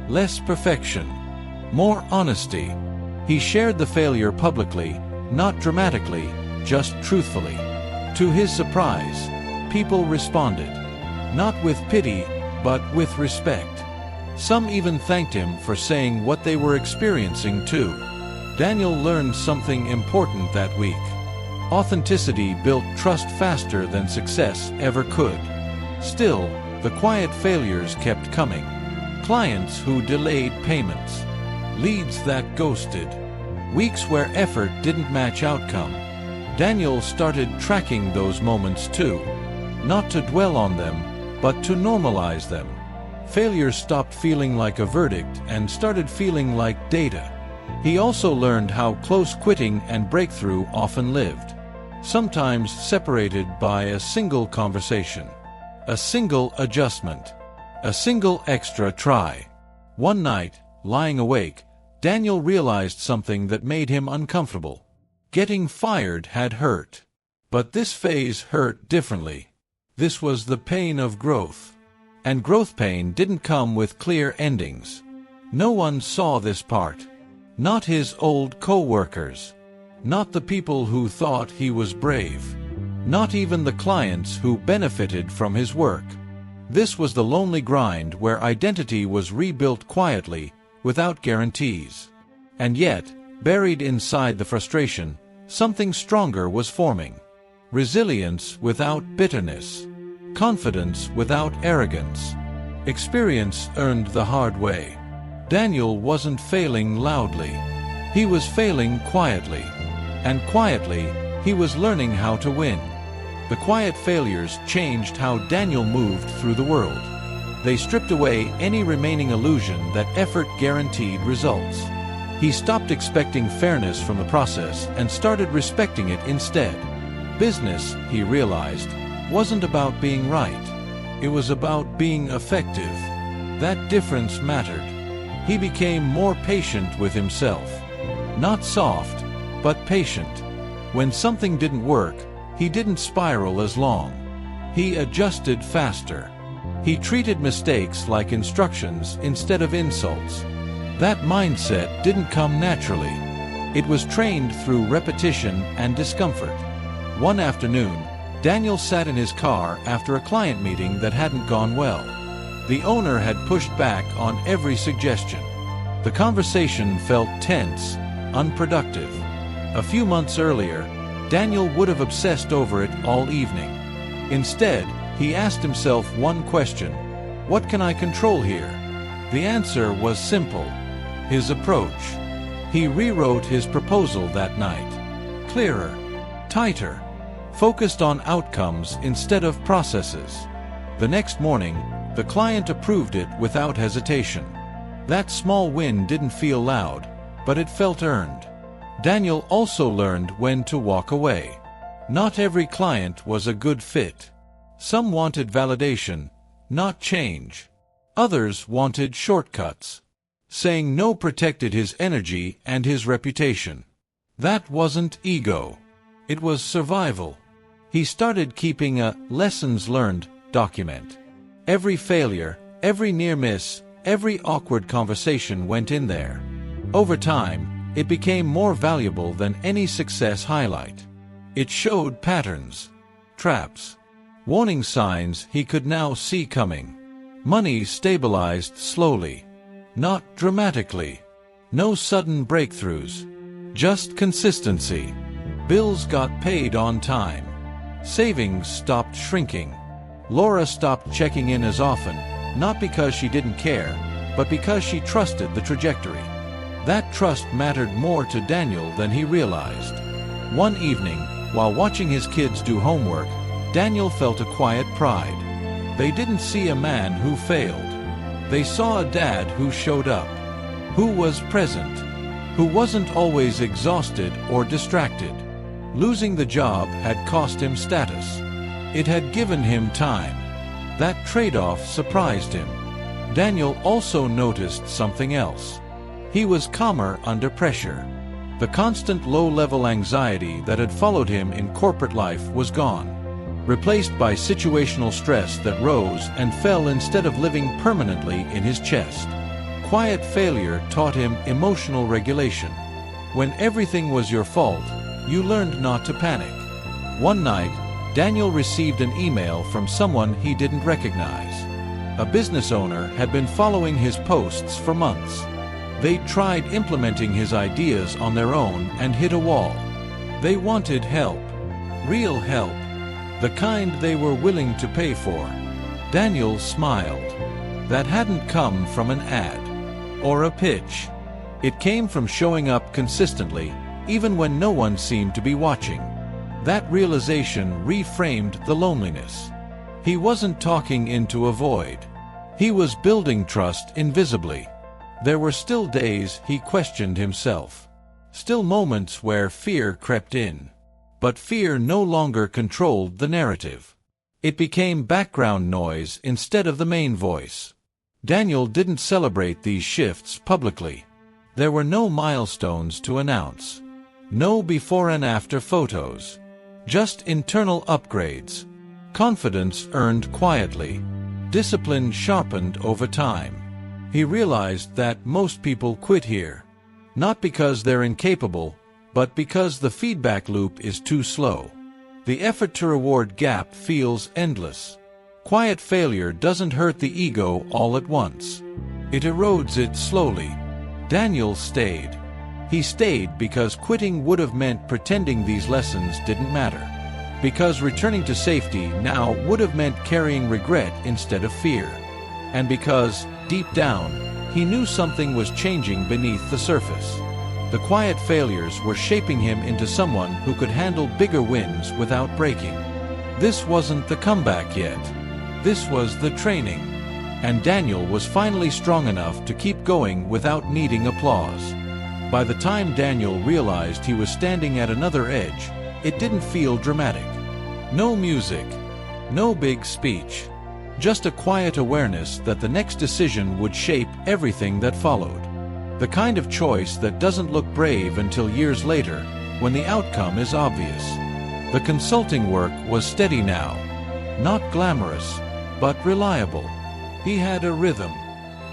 less perfection, more honesty. He shared the failure publicly, not dramatically, just truthfully. To his surprise, people responded, not with pity, but with respect. Some even thanked him for saying what they were experiencing too. Daniel learned something important that week. Authenticity built trust faster than success ever could. Still, the quiet failures kept coming. Clients who delayed payments. Leads that ghosted. Weeks where effort didn't match outcome. Daniel started tracking those moments too. Not to dwell on them, but to normalize them. Failures stopped feeling like a verdict and started feeling like data. He also learned how close quitting and breakthrough often lived. Sometimes separated by a single conversation, a single adjustment, a single extra try. One night, lying awake, Daniel realized something that made him uncomfortable. Getting fired had hurt. But this phase hurt differently. This was the pain of growth. And growth pain didn't come with clear endings. No one saw this part. Not his old co-workers. Not the people who thought he was brave. Not even the clients who benefited from his work. This was the lonely grind where identity was rebuilt quietly, without guarantees. And yet, buried inside the frustration, something stronger was forming. Resilience without bitterness. Confidence without arrogance. Experience earned the hard way. Daniel wasn't failing loudly. He was failing quietly. And quietly, he was learning how to win. The quiet failures changed how Daniel moved through the world. They stripped away any remaining illusion that effort guaranteed results. He stopped expecting fairness from the process and started respecting it instead. Business, he realized, wasn't about being right. It was about being effective. That difference mattered. He became more patient with himself. Not soft, but patient. When something didn't work, he didn't spiral as long. He adjusted faster. He treated mistakes like instructions instead of insults. That mindset didn't come naturally. It was trained through repetition and discomfort. One afternoon, Daniel sat in his car after a client meeting that hadn't gone well. The owner had pushed back on every suggestion. The conversation felt tense, unproductive. A few months earlier, Daniel would have obsessed over it all evening. Instead, he asked himself one question: what can I control here? The answer was simple: his approach. He rewrote his proposal that night. Clearer, tighter, focused on outcomes instead of processes. The next morning, the client approved it without hesitation. That small win didn't feel loud, but it felt earned. Daniel also learned when to walk away. Not every client was a good fit. Some wanted validation, not change. Others wanted shortcuts. Saying no protected his energy and his reputation. That wasn't ego. It was survival. He started keeping a lessons learned document. Every failure, every near miss, every awkward conversation went in there. Over time, it became more valuable than any success highlight. It showed patterns, traps, warning signs he could now see coming. Money stabilized slowly, not dramatically. No sudden breakthroughs, just consistency. Bills got paid on time. Savings stopped shrinking. Laura stopped checking in as often, not because she didn't care, but because she trusted the trajectory. That trust mattered more to Daniel than he realized. One evening, while watching his kids do homework, Daniel felt a quiet pride. They didn't see a man who failed. They saw a dad who showed up, who was present, who wasn't always exhausted or distracted. Losing the job had cost him status. It had given him time. That trade-off surprised him. Daniel also noticed something else. He was calmer under pressure. The constant low-level anxiety that had followed him in corporate life was gone, replaced by situational stress that rose and fell instead of living permanently in his chest. Quiet failure taught him emotional regulation. When everything was your fault, you learned not to panic. One night, Daniel received an email from someone he didn't recognize. A business owner had been following his posts for months. They'd tried implementing his ideas on their own and hit a wall. They wanted help, real help, the kind they were willing to pay for. Daniel smiled. That hadn't come from an ad or a pitch. It came from showing up consistently, even when no one seemed to be watching. That realization reframed the loneliness. He wasn't talking into a void. He was building trust invisibly. There were still days he questioned himself. Still moments where fear crept in. But fear no longer controlled the narrative. It became background noise instead of the main voice. Daniel didn't celebrate these shifts publicly. There were no milestones to announce. No before and after photos. Just internal upgrades. Confidence earned quietly. Discipline sharpened over time. He realized that most people quit here. Not because they're incapable, but because the feedback loop is too slow. The effort-to-reward gap feels endless. Quiet failure doesn't hurt the ego all at once. It erodes it slowly. Daniel stayed. He stayed because quitting would have meant pretending these lessons didn't matter. Because returning to safety now would have meant carrying regret instead of fear. And because, deep down, he knew something was changing beneath the surface. The quiet failures were shaping him into someone who could handle bigger wins without breaking. This wasn't the comeback yet. This was the training. And Daniel was finally strong enough to keep going without needing applause. By the time Daniel realized he was standing at another edge, it didn't feel dramatic. No music, no big speech. Just a quiet awareness that the next decision would shape everything that followed. The kind of choice that doesn't look brave until years later, when the outcome is obvious. The consulting work was steady now. Not glamorous, but reliable. He had a rhythm,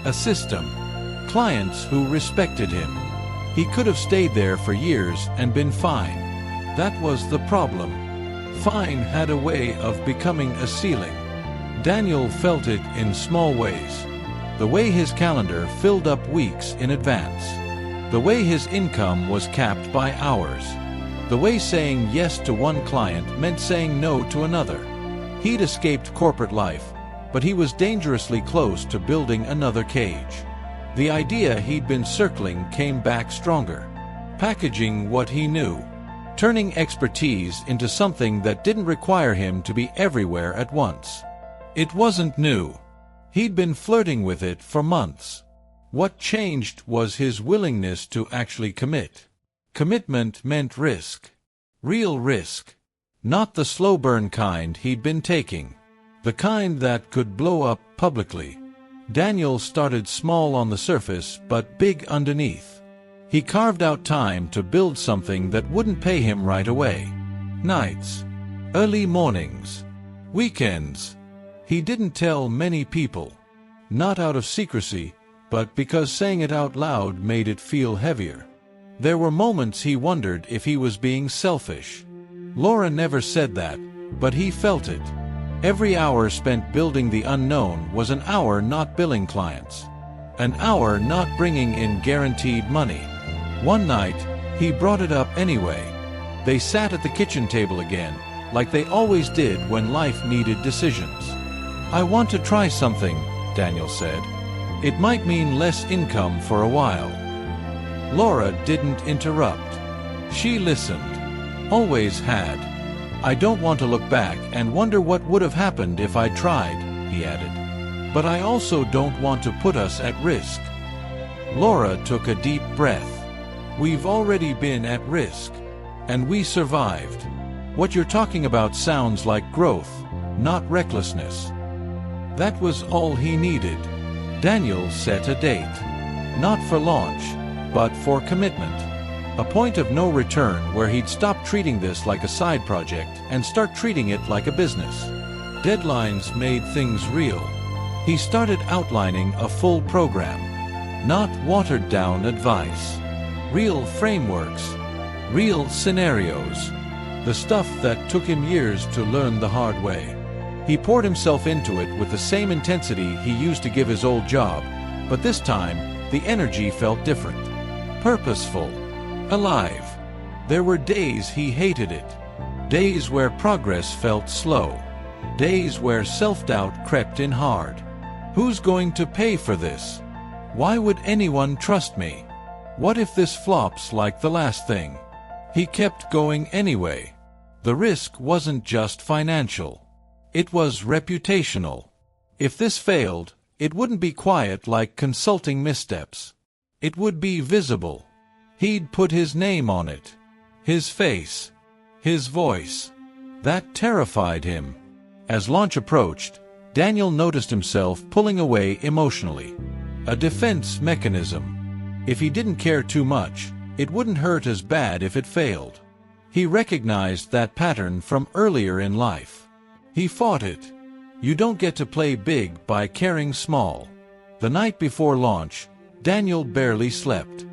a system, clients who respected him. He could have stayed there for years and been fine. That was the problem. Fine had a way of becoming a ceiling. Daniel felt it in small ways. The way his calendar filled up weeks in advance. The way his income was capped by hours. The way saying yes to one client meant saying no to another. He'd escaped corporate life, but he was dangerously close to building another cage. The idea he'd been circling came back stronger. Packaging what he knew. Turning expertise into something that didn't require him to be everywhere at once. It wasn't new. He'd been flirting with it for months. What changed was his willingness to actually commit. Commitment meant risk. Real risk. Not the slow burn kind he'd been taking. The kind that could blow up publicly. Daniel started small on the surface but big underneath. He carved out time to build something that wouldn't pay him right away. Nights. Early mornings. Weekends. He didn't tell many people. Not out of secrecy, but because saying it out loud made it feel heavier. There were moments he wondered if he was being selfish. Laura never said that, but he felt it. Every hour spent building the unknown was an hour not billing clients. An hour not bringing in guaranteed money. One night, he brought it up anyway. They sat at the kitchen table again, like they always did when life needed decisions. "I want to try something," Daniel said. "It might mean less income for a while." Laura didn't interrupt. She listened. Always had. "I don't want to look back and wonder what would have happened if I tried," he added. "But I also don't want to put us at risk." Laura took a deep breath. "We've already been at risk. And we survived. What you're talking about sounds like growth, not recklessness." That was all he needed. Daniel set a date. Not for launch, but for commitment. A point of no return where he'd stop treating this like a side project and start treating it like a business. Deadlines made things real. He started outlining a full program. Not watered-down advice. Real frameworks. Real scenarios. The stuff that took him years to learn the hard way. He poured himself into it with the same intensity he used to give his old job, but this time, the energy felt different. Purposeful. Alive. There were days he hated it. Days where progress felt slow. Days where self-doubt crept in hard. Who's going to pay for this? Why would anyone trust me? What if this flops like the last thing? He kept going anyway. The risk wasn't just financial. It was reputational. If this failed, it wouldn't be quiet like consulting missteps. It would be visible. He'd put his name on it. His face. His voice. That terrified him. As launch approached, Daniel noticed himself pulling away emotionally. A defense mechanism. If he didn't care too much, it wouldn't hurt as bad if it failed. He recognized that pattern from earlier in life. He fought it. You don't get to play big by caring small. The night before launch, Daniel barely slept.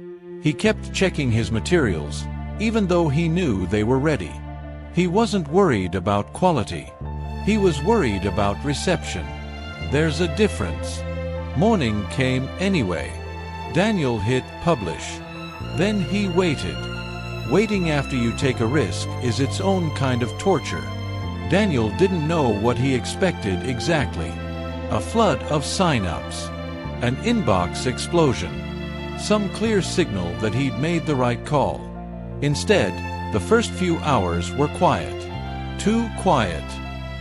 He kept checking his materials, even though he knew they were ready. He wasn't worried about quality. He was worried about reception. There's a difference. Morning came anyway. Daniel hit publish. Then he waited. Waiting after you take a risk is its own kind of torture. Daniel didn't know what he expected exactly. A flood of sign-ups. An inbox explosion. Some clear signal that he'd made the right call. Instead, the first few hours were quiet. Too quiet.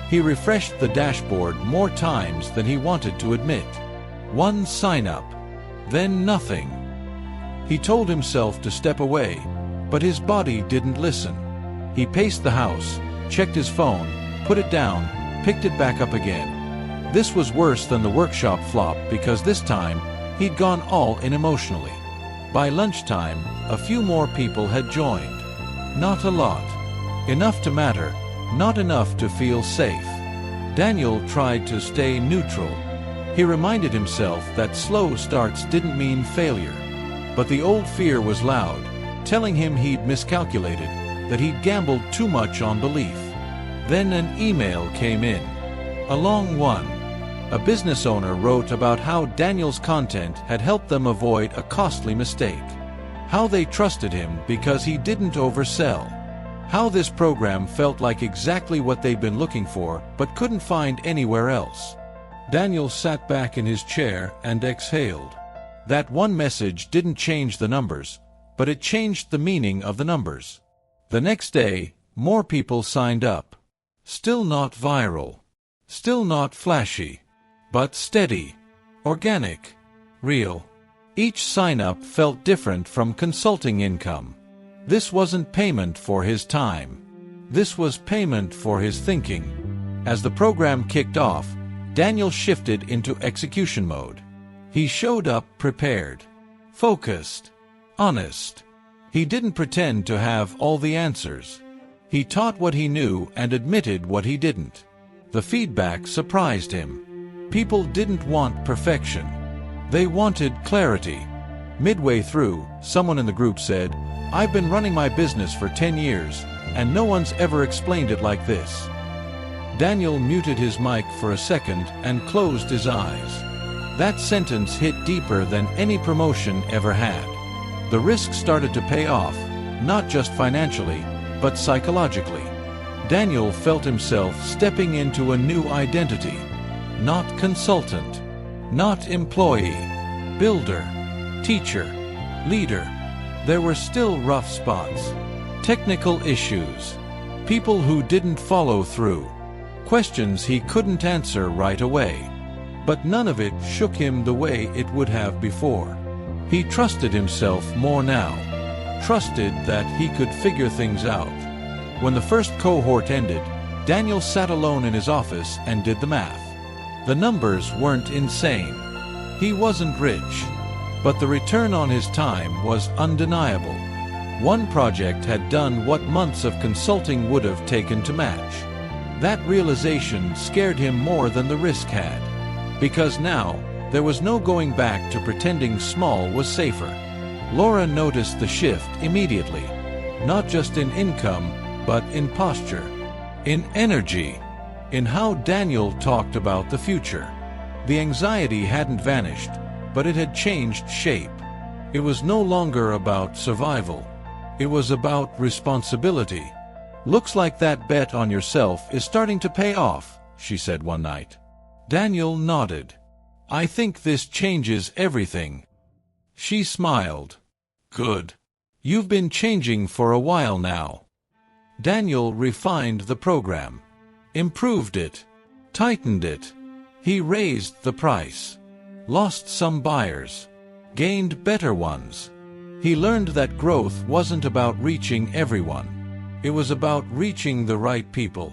He refreshed the dashboard more times than he wanted to admit. One sign-up. Then nothing. He told himself to step away, but his body didn't listen. He paced the house, checked his phone, put it down, picked it back up again. This was worse than the workshop flop because this time, he'd gone all in emotionally. By lunchtime, a few more people had joined. Not a lot. Enough to matter, not enough to feel safe. Daniel tried to stay neutral. He reminded himself that slow starts didn't mean failure. But the old fear was loud, telling him he'd miscalculated, that he'd gambled too much on belief. Then an email came in. A long one. A business owner wrote about how Daniel's content had helped them avoid a costly mistake. How they trusted him because he didn't oversell. How this program felt like exactly what they'd been looking for but couldn't find anywhere else. Daniel sat back in his chair and exhaled. That one message didn't change the numbers, but it changed the meaning of the numbers. The next day, more people signed up. Still not viral. Still not flashy. But steady. Organic. Real. Each sign-up felt different from consulting income. This wasn't payment for his time. This was payment for his thinking. As the program kicked off, Daniel shifted into execution mode. He showed up prepared, focused, honest. He didn't pretend to have all the answers. He taught what he knew and admitted what he didn't. The feedback surprised him. People didn't want perfection. They wanted clarity. Midway through, someone in the group said, "I've been running my business for 10 years, and no one's ever explained it like this." Daniel muted his mic for a second and closed his eyes. That sentence hit deeper than any promotion ever had. The risk started to pay off, not just financially, but psychologically. Daniel felt himself stepping into a new identity. Not consultant, not employee, builder, teacher, leader. There were still rough spots, technical issues, people who didn't follow through, questions he couldn't answer right away. But none of it shook him the way it would have before. He trusted himself more now, trusted that he could figure things out. When the first cohort ended, Daniel sat alone in his office and did the math. The numbers weren't insane. He wasn't rich, but the return on his time was undeniable. One project had done what months of consulting would have taken to match. That realization scared him more than the risk had, because now there was no going back to pretending small was safer. Laura noticed the shift immediately, not just in income, but in posture, in energy, in how Daniel talked about the future. The anxiety hadn't vanished, but it had changed shape. It was no longer about survival. It was about responsibility. "Looks like that bet on yourself is starting to pay off," she said one night. Daniel nodded. "I think this changes everything." She smiled. "Good. You've been changing for a while now." Daniel refined the program, improved it, tightened it. He raised the price, lost some buyers, gained better ones. He learned that growth wasn't about reaching everyone. It was about reaching the right people.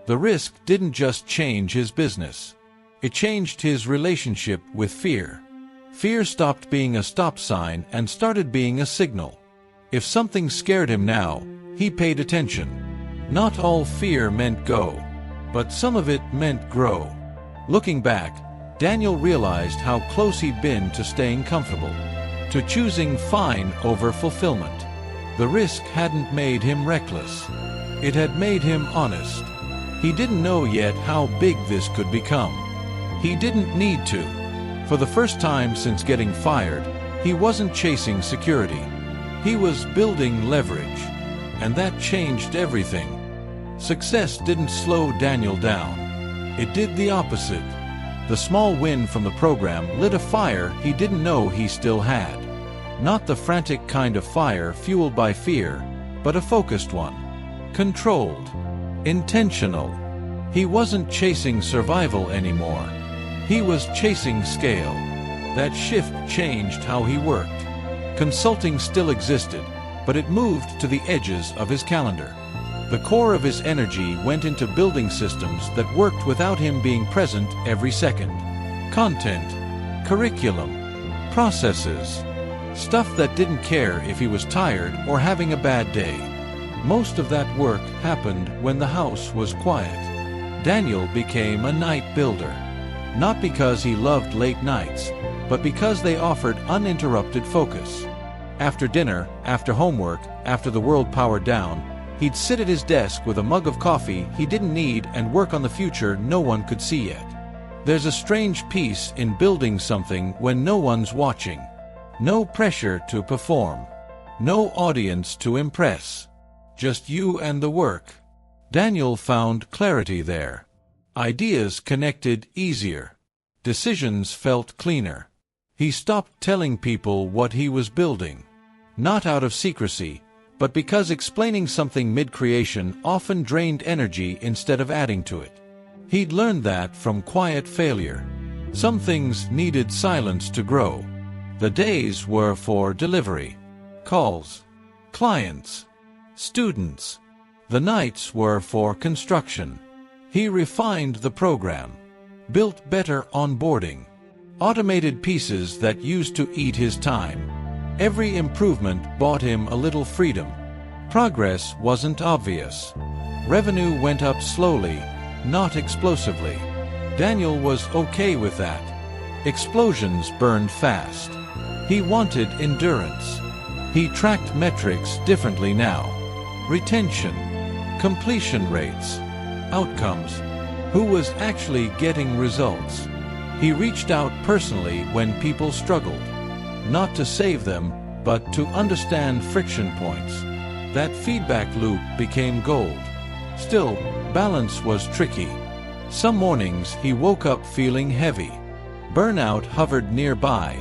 The risk didn't just change his business. It changed his relationship with fear. Fear stopped being a stop sign and started being a signal. If something scared him now, he paid attention. Not all fear meant go, but some of it meant grow. Looking back, Daniel realized how close he'd been to staying comfortable, to choosing fine over fulfillment. The risk hadn't made him reckless. It had made him honest. He didn't know yet how big this could become. He didn't need to. For the first time since getting fired, he wasn't chasing security. He was building leverage, and that changed everything. Success didn't slow Daniel down. It did the opposite. The small win from the program lit a fire he didn't know he still had. Not the frantic kind of fire fueled by fear, but a focused one. Controlled. Intentional. He wasn't chasing survival anymore. He was chasing scale. That shift changed how he worked. Consulting still existed, but it moved to the edges of his calendar. The core of his energy went into building systems that worked without him being present every second. Content, curriculum, processes, stuff that didn't care if he was tired or having a bad day. Most of that work happened when the house was quiet. Daniel became a night builder. Not because he loved late nights, but because they offered uninterrupted focus. After dinner, after homework, after the world powered down, he'd sit at his desk with a mug of coffee he didn't need and work on the future no one could see yet. There's a strange peace in building something when no one's watching. No pressure to perform. No audience to impress. Just you and the work. Daniel found clarity there. Ideas connected easier. Decisions felt cleaner. He stopped telling people what he was building. Not out of secrecy, but because explaining something mid-creation often drained energy instead of adding to it. He'd learned that from quiet failure. Some things needed silence to grow. The days were for delivery. Calls. Clients. Students. The nights were for construction. He refined the program. Built better onboarding. Automated pieces that used to eat his time. Every improvement bought him a little freedom. Progress wasn't obvious. Revenue went up slowly, not explosively. Daniel was okay with that. Explosions burned fast. He wanted endurance. He tracked metrics differently now. Retention, completion rates, outcomes. Who was actually getting results? He reached out personally when people struggled. Not to save them, but to understand friction points. That feedback loop became gold. Still, balance was tricky. Some mornings he woke up feeling heavy. Burnout hovered nearby,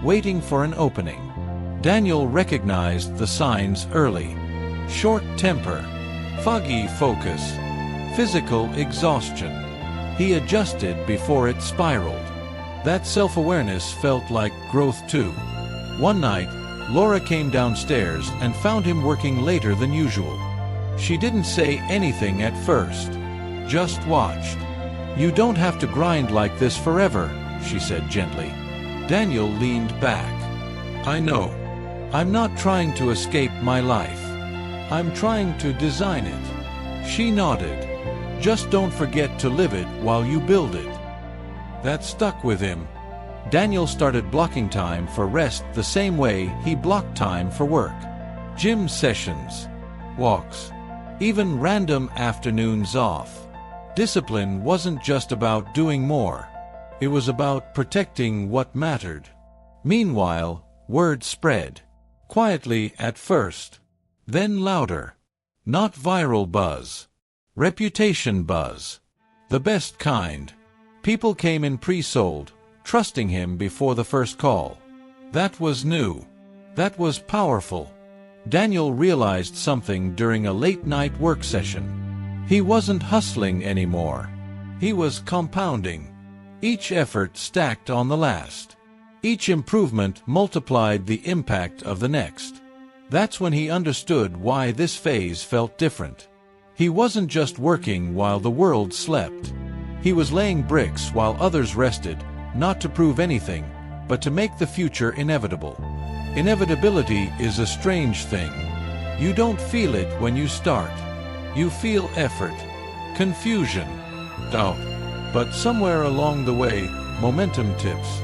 waiting for an opening. Daniel recognized the signs early. Short temper, foggy focus, physical exhaustion. He adjusted before it spiraled. That self-awareness felt like growth too. One night, Laura came downstairs and found him working later than usual. She didn't say anything at first, just watched. "You don't have to grind like this forever," she said gently. Daniel leaned back. "I know. I'm not trying to escape my life. I'm trying to design it." She nodded. "Just don't forget to live it while you build it." That stuck with him. Daniel started blocking time for rest the same way he blocked time for work. Gym sessions, walks, even random afternoons off. Discipline wasn't just about doing more. It was about protecting what mattered. Meanwhile, word spread. Quietly at first. Then louder. Not viral buzz. Reputation buzz. The best kind. People came in pre-sold, trusting him before the first call. That was new. That was powerful. Daniel realized something during a late-night work session. He wasn't hustling anymore. He was compounding. Each effort stacked on the last. Each improvement multiplied the impact of the next. That's when he understood why this phase felt different. He wasn't just working while the world slept. He was laying bricks while others rested, not to prove anything, but to make the future inevitable. Inevitability is a strange thing. You don't feel it when you start. You feel effort, confusion, doubt. But somewhere along the way, momentum tips.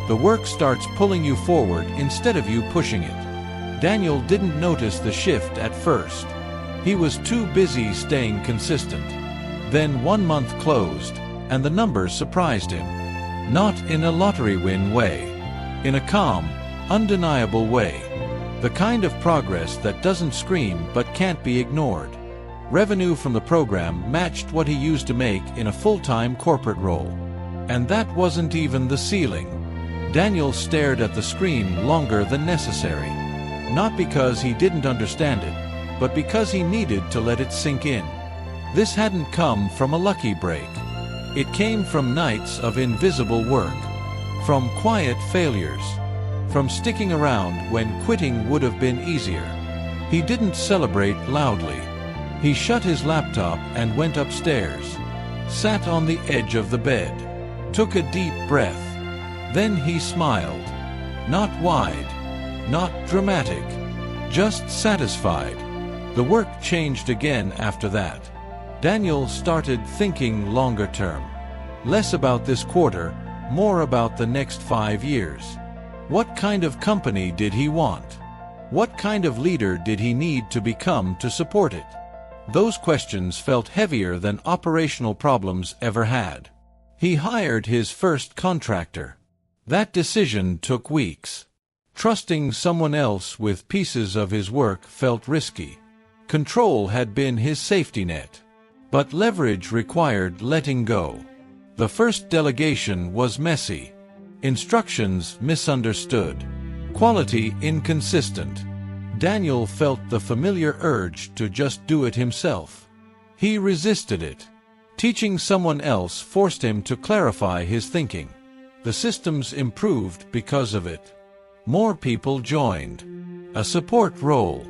The work starts pulling you forward instead of you pushing it. Daniel didn't notice the shift at first. He was too busy staying consistent. Then 1 month closed, and the numbers surprised him. Not in a lottery win way. In a calm, undeniable way. The kind of progress that doesn't scream but can't be ignored. Revenue from the program matched what he used to make in a full-time corporate role. And that wasn't even the ceiling. Daniel stared at the screen longer than necessary. Not because he didn't understand it, but because he needed to let it sink in. This hadn't come from a lucky break. It came from nights of invisible work, from quiet failures, from sticking around when quitting would have been easier. He didn't celebrate loudly. He shut his laptop and went upstairs, sat on the edge of the bed, took a deep breath. Then he smiled. Not wide, not dramatic, just satisfied. The work changed again after that. Daniel started thinking longer term. Less about this quarter, more about the next 5 years. What kind of company did he want? What kind of leader did he need to become to support it? Those questions felt heavier than operational problems ever had. He hired his first contractor. That decision took weeks. Trusting someone else with pieces of his work felt risky. Control had been his safety net. But leverage required letting go. The first delegation was messy. Instructions misunderstood. Quality inconsistent. Daniel felt the familiar urge to just do it himself. He resisted it. Teaching someone else forced him to clarify his thinking. The systems improved because of it. More people joined. A support role.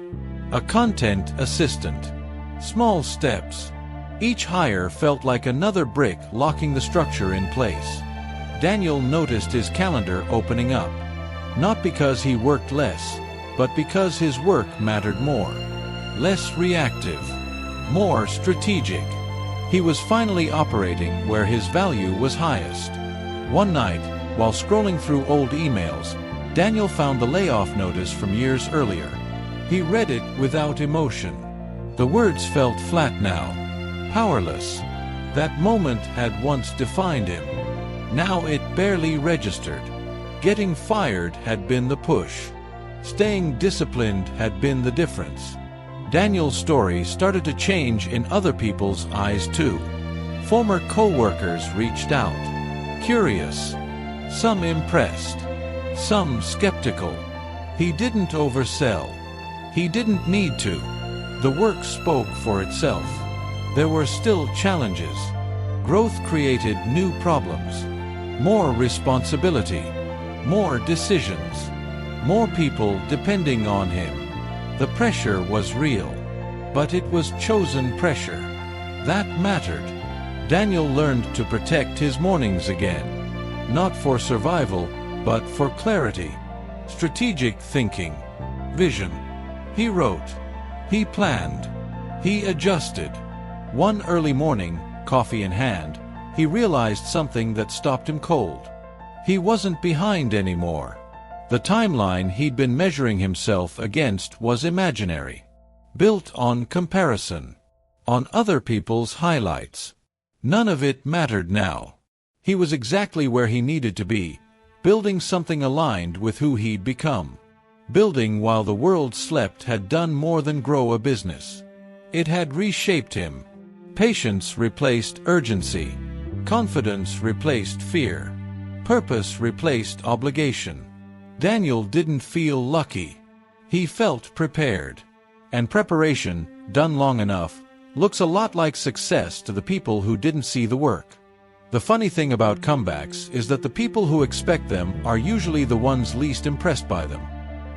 A content assistant. Small steps. Each hire felt like another brick locking the structure in place. Daniel noticed his calendar opening up. Not because he worked less, but because his work mattered more. Less reactive. More strategic. He was finally operating where his value was highest. One night, while scrolling through old emails, Daniel found the layoff notice from years earlier. He read it without emotion. The words felt flat now. Powerless. That moment had once defined him. Now it barely registered. Getting fired had been the push. Staying disciplined had been the difference. Daniel's story started to change in other people's eyes too. Former co-workers reached out. Curious. Some impressed. Some skeptical. He didn't oversell. He didn't need to. The work spoke for itself. There were still challenges. Growth created new problems. More responsibility. More decisions. More people depending on him. The pressure was real. But it was chosen pressure. That mattered. Daniel learned to protect his mornings again. Not for survival, but for clarity. Strategic thinking. Vision. He wrote. He planned. He adjusted. One early morning, coffee in hand, he realized something that stopped him cold. He wasn't behind anymore. The timeline he'd been measuring himself against was imaginary. Built on comparison. On other people's highlights. None of it mattered now. He was exactly where he needed to be, building something aligned with who he'd become. Building while the world slept had done more than grow a business. It had reshaped him. Patience replaced urgency. Confidence replaced fear. Purpose replaced obligation. Daniel didn't feel lucky. He felt prepared. And preparation, done long enough, looks a lot like success to the people who didn't see the work. The funny thing about comebacks is that the people who expect them are usually the ones least impressed by them.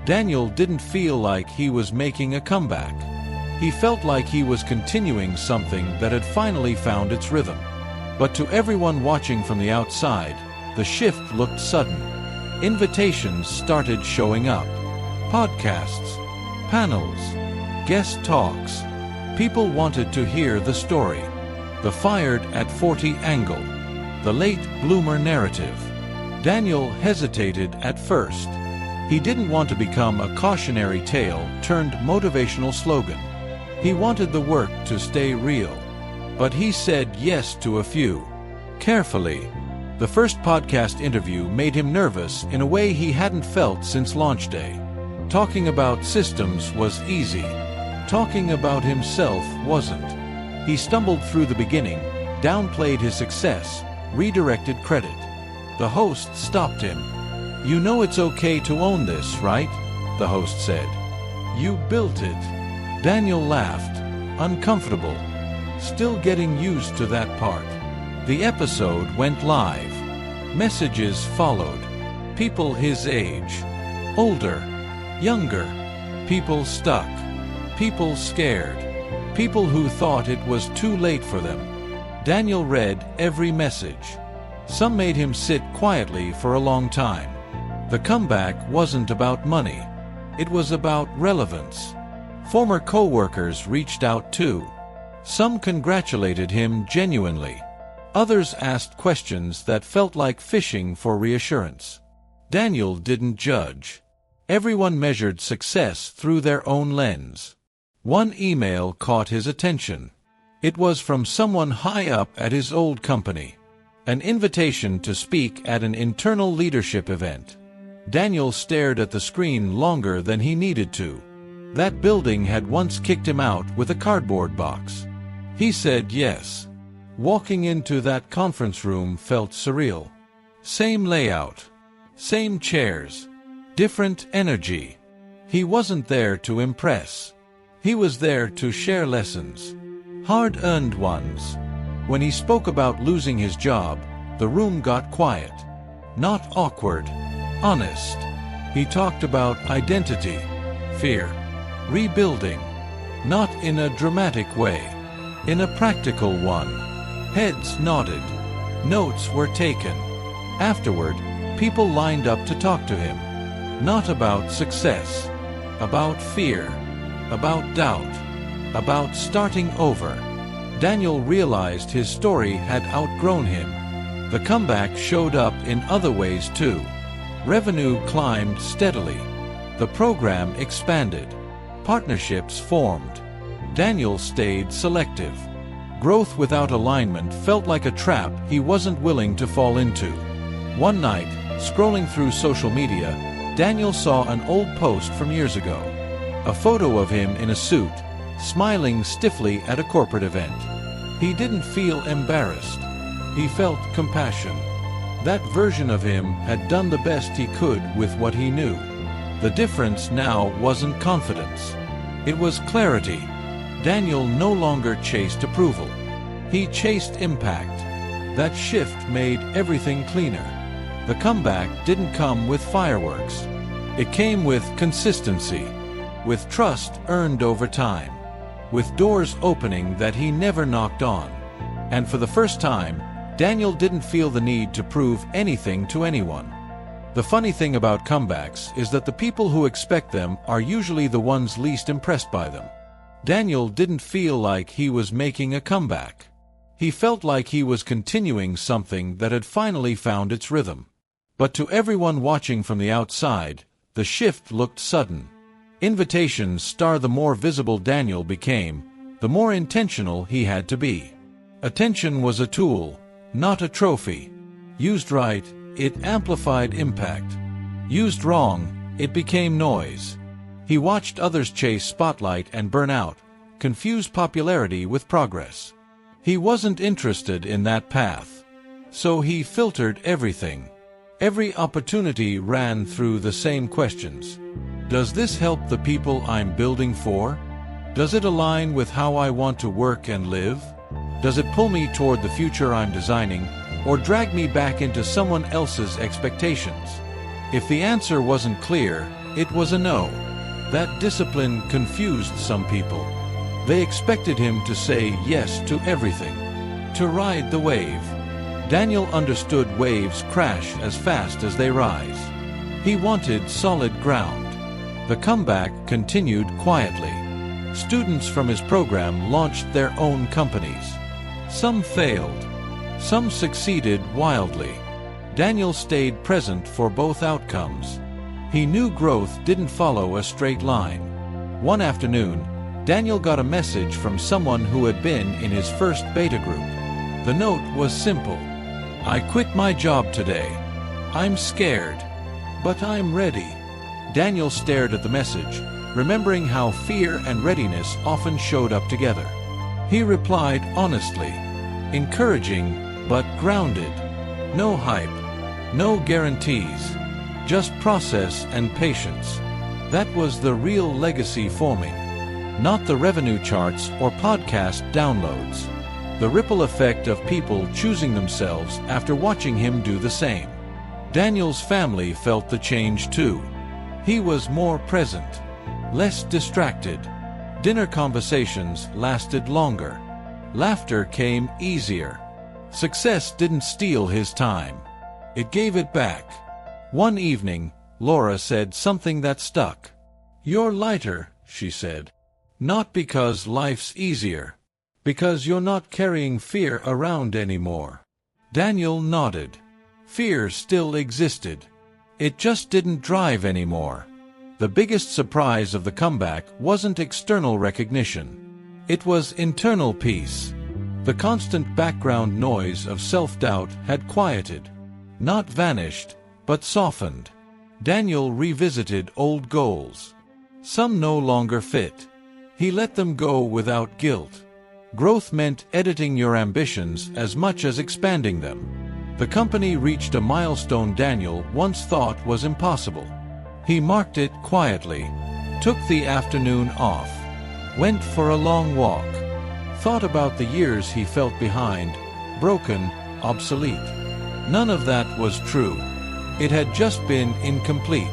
Daniel didn't feel like he was making a comeback. He felt like he was continuing something that had finally found its rhythm. But to everyone watching from the outside, the shift looked sudden. Invitations started showing up. Podcasts, panels, guest talks. People wanted to hear the story. The fired at 40 angle. The late bloomer narrative. Daniel hesitated at first. He didn't want to become a cautionary tale turned motivational slogan. He wanted the work to stay real. But he said yes to a few. Carefully. The first podcast interview made him nervous in a way he hadn't felt since launch day. Talking about systems was easy. Talking about himself wasn't. He stumbled through the beginning, downplayed his success, redirected credit. The host stopped him. "You know it's okay to own this, right?" the host said. "You built it." Daniel laughed, uncomfortable, still getting used to that part. The episode went live. Messages followed. People his age, older, younger, people stuck, people scared, people who thought it was too late for them. Daniel read every message. Some made him sit quietly for a long time. The comeback wasn't about money. It was about relevance. Former co-workers reached out too. Some congratulated him genuinely. Others asked questions that felt like fishing for reassurance. Daniel didn't judge. Everyone measured success through their own lens. One email caught his attention. It was from someone high up at his old company. An invitation to speak at an internal leadership event. Daniel stared at the screen longer than he needed to. That building had once kicked him out with a cardboard box. He said yes. Walking into that conference room felt surreal. Same layout. Same chairs. Different energy. He wasn't there to impress. He was there to share lessons. Hard-earned ones. When he spoke about losing his job, the room got quiet. Not awkward. Honest. He talked about identity, fear, rebuilding. Not in a dramatic way. In a practical one. Heads nodded. Notes were taken. Afterward, people lined up to talk to him. Not about success. About fear. About doubt. About starting over. Daniel realized his story had outgrown him. The comeback showed up in other ways too. Revenue climbed steadily. The program expanded. Partnerships formed. Daniel stayed selective. Growth without alignment felt like a trap he wasn't willing to fall into. One night, scrolling through social media, Daniel saw an old post from years ago. A photo of him in a suit, smiling stiffly at a corporate event. He didn't feel embarrassed. He felt compassion. That version of him had done the best he could with what he knew. The difference now wasn't confidence. It was clarity. Daniel no longer chased approval. He chased impact. That shift made everything cleaner. The comeback didn't come with fireworks. It came with consistency, with trust earned over time, with doors opening that he never knocked on. And for the first time, Daniel didn't feel the need to prove anything to anyone. The funny thing about comebacks is that the people who expect them are usually the ones least impressed by them. Daniel didn't feel like he was making a comeback. He felt like he was continuing something that had finally found its rhythm. But to everyone watching from the outside, the shift looked sudden. Invitations star the more visible Daniel became, the more intentional he had to be. Attention was a tool, not a trophy. Used right, it amplified impact. Used wrong, it became noise. He watched others chase spotlight and burn out, confuse popularity with progress. He wasn't interested in that path. So he filtered everything. Every opportunity ran through the same questions. Does this help the people I'm building for? Does it align with how I want to work and live? Does it pull me toward the future I'm designing, or drag me back into someone else's expectations? If the answer wasn't clear, it was a no. That discipline confused some people. They expected him to say yes to everything, to ride the wave. Daniel understood waves crash as fast as they rise. He wanted solid ground. The comeback continued quietly. Students from his program launched their own companies. Some failed. Some succeeded wildly. Daniel stayed present for both outcomes. He knew growth didn't follow a straight line. One afternoon, Daniel got a message from someone who had been in his first beta group. The note was simple. I quit my job today. I'm scared, but I'm ready. Daniel stared at the message, remembering how fear and readiness often showed up together. He replied honestly, encouraging but grounded. No hype, no guarantees, just process and patience. That was the real legacy forming, not the revenue charts or podcast downloads. The ripple effect of people choosing themselves after watching him do the same. Daniel's family felt the change too. He was more present, less distracted. Dinner conversations lasted longer. Laughter came easier. Success didn't steal his time. It gave it back. One evening, Laura said something that stuck. You're lighter, she said. Not because life's easier. Because you're not carrying fear around anymore. Daniel nodded. Fear still existed. It just didn't drive anymore. The biggest surprise of the comeback wasn't external recognition. It was internal peace. The constant background noise of self-doubt had quieted. Not vanished, but softened. Daniel revisited old goals. Some no longer fit. He let them go without guilt. Growth meant editing your ambitions as much as expanding them. The company reached a milestone Daniel once thought was impossible. He marked it quietly, took the afternoon off, went for a long walk, thought about the years he felt behind, broken, obsolete. None of that was true. It had just been incomplete.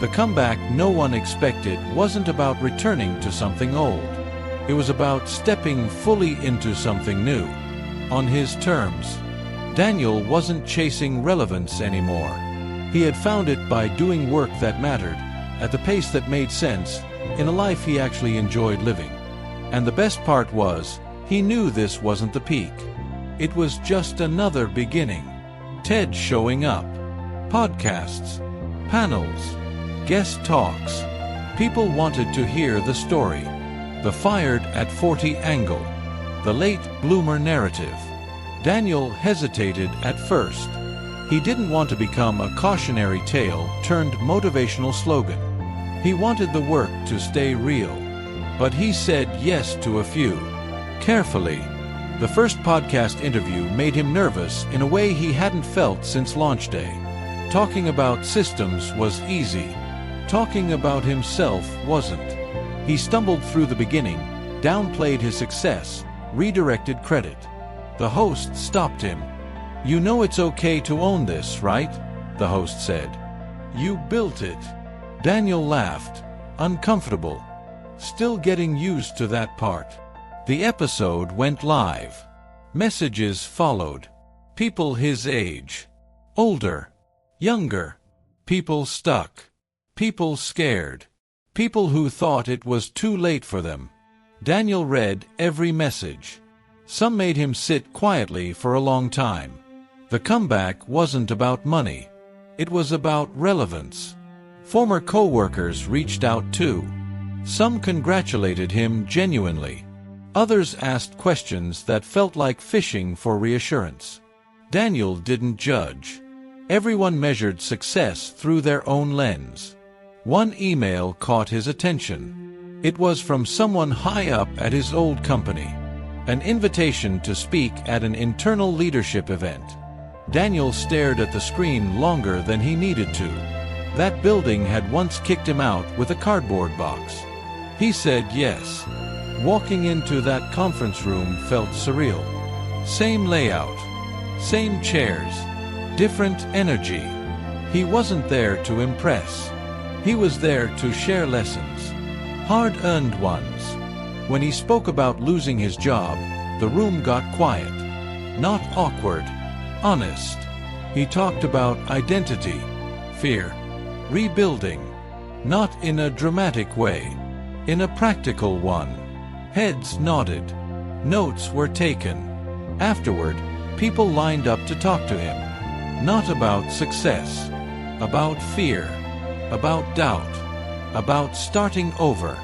The comeback no one expected wasn't about returning to something old. It was about stepping fully into something new, on his terms. Daniel wasn't chasing relevance anymore. He had found it by doing work that mattered, at the pace that made sense, in a life he actually enjoyed living. And the best part was, he knew this wasn't the peak. It was just another beginning. TED showing up. Podcasts. Panels. Guest talks. People wanted to hear the story. The fired at 40 angle. The late bloomer narrative. Daniel hesitated at first. He didn't want to become a cautionary tale turned motivational slogan. He wanted the work to stay real. But he said yes to a few. Carefully. The first podcast interview made him nervous in a way he hadn't felt since launch day. Talking about systems was easy. Talking about himself wasn't. He stumbled through the beginning, downplayed his success, redirected credit. The host stopped him. "You know it's okay to own this, right?" the host said. "You built it." Daniel laughed, uncomfortable, still getting used to that part. The episode went live. Messages followed. People his age. Older. Younger. People stuck. People scared. People who thought it was too late for them. Daniel read every message. Some made him sit quietly for a long time. The comeback wasn't about money. It was about relevance. Former co-workers reached out too. Some congratulated him genuinely. Others asked questions that felt like fishing for reassurance. Daniel didn't judge. Everyone measured success through their own lens. One email caught his attention. It was from someone high up at his old company. An invitation to speak at an internal leadership event. Daniel stared at the screen longer than he needed to. That building had once kicked him out with a cardboard box. He said yes. Walking into that conference room felt surreal. Same layout. Same chairs. Different energy. He wasn't there to impress. He was there to share lessons. Hard-earned ones. When he spoke about losing his job, the room got quiet. Not awkward. Honest. He talked about identity. Fear. Rebuilding. Not in a dramatic way. In a practical one. Heads nodded. Notes were taken. Afterward, people lined up to talk to him. Not about success. About fear. About doubt. About starting over.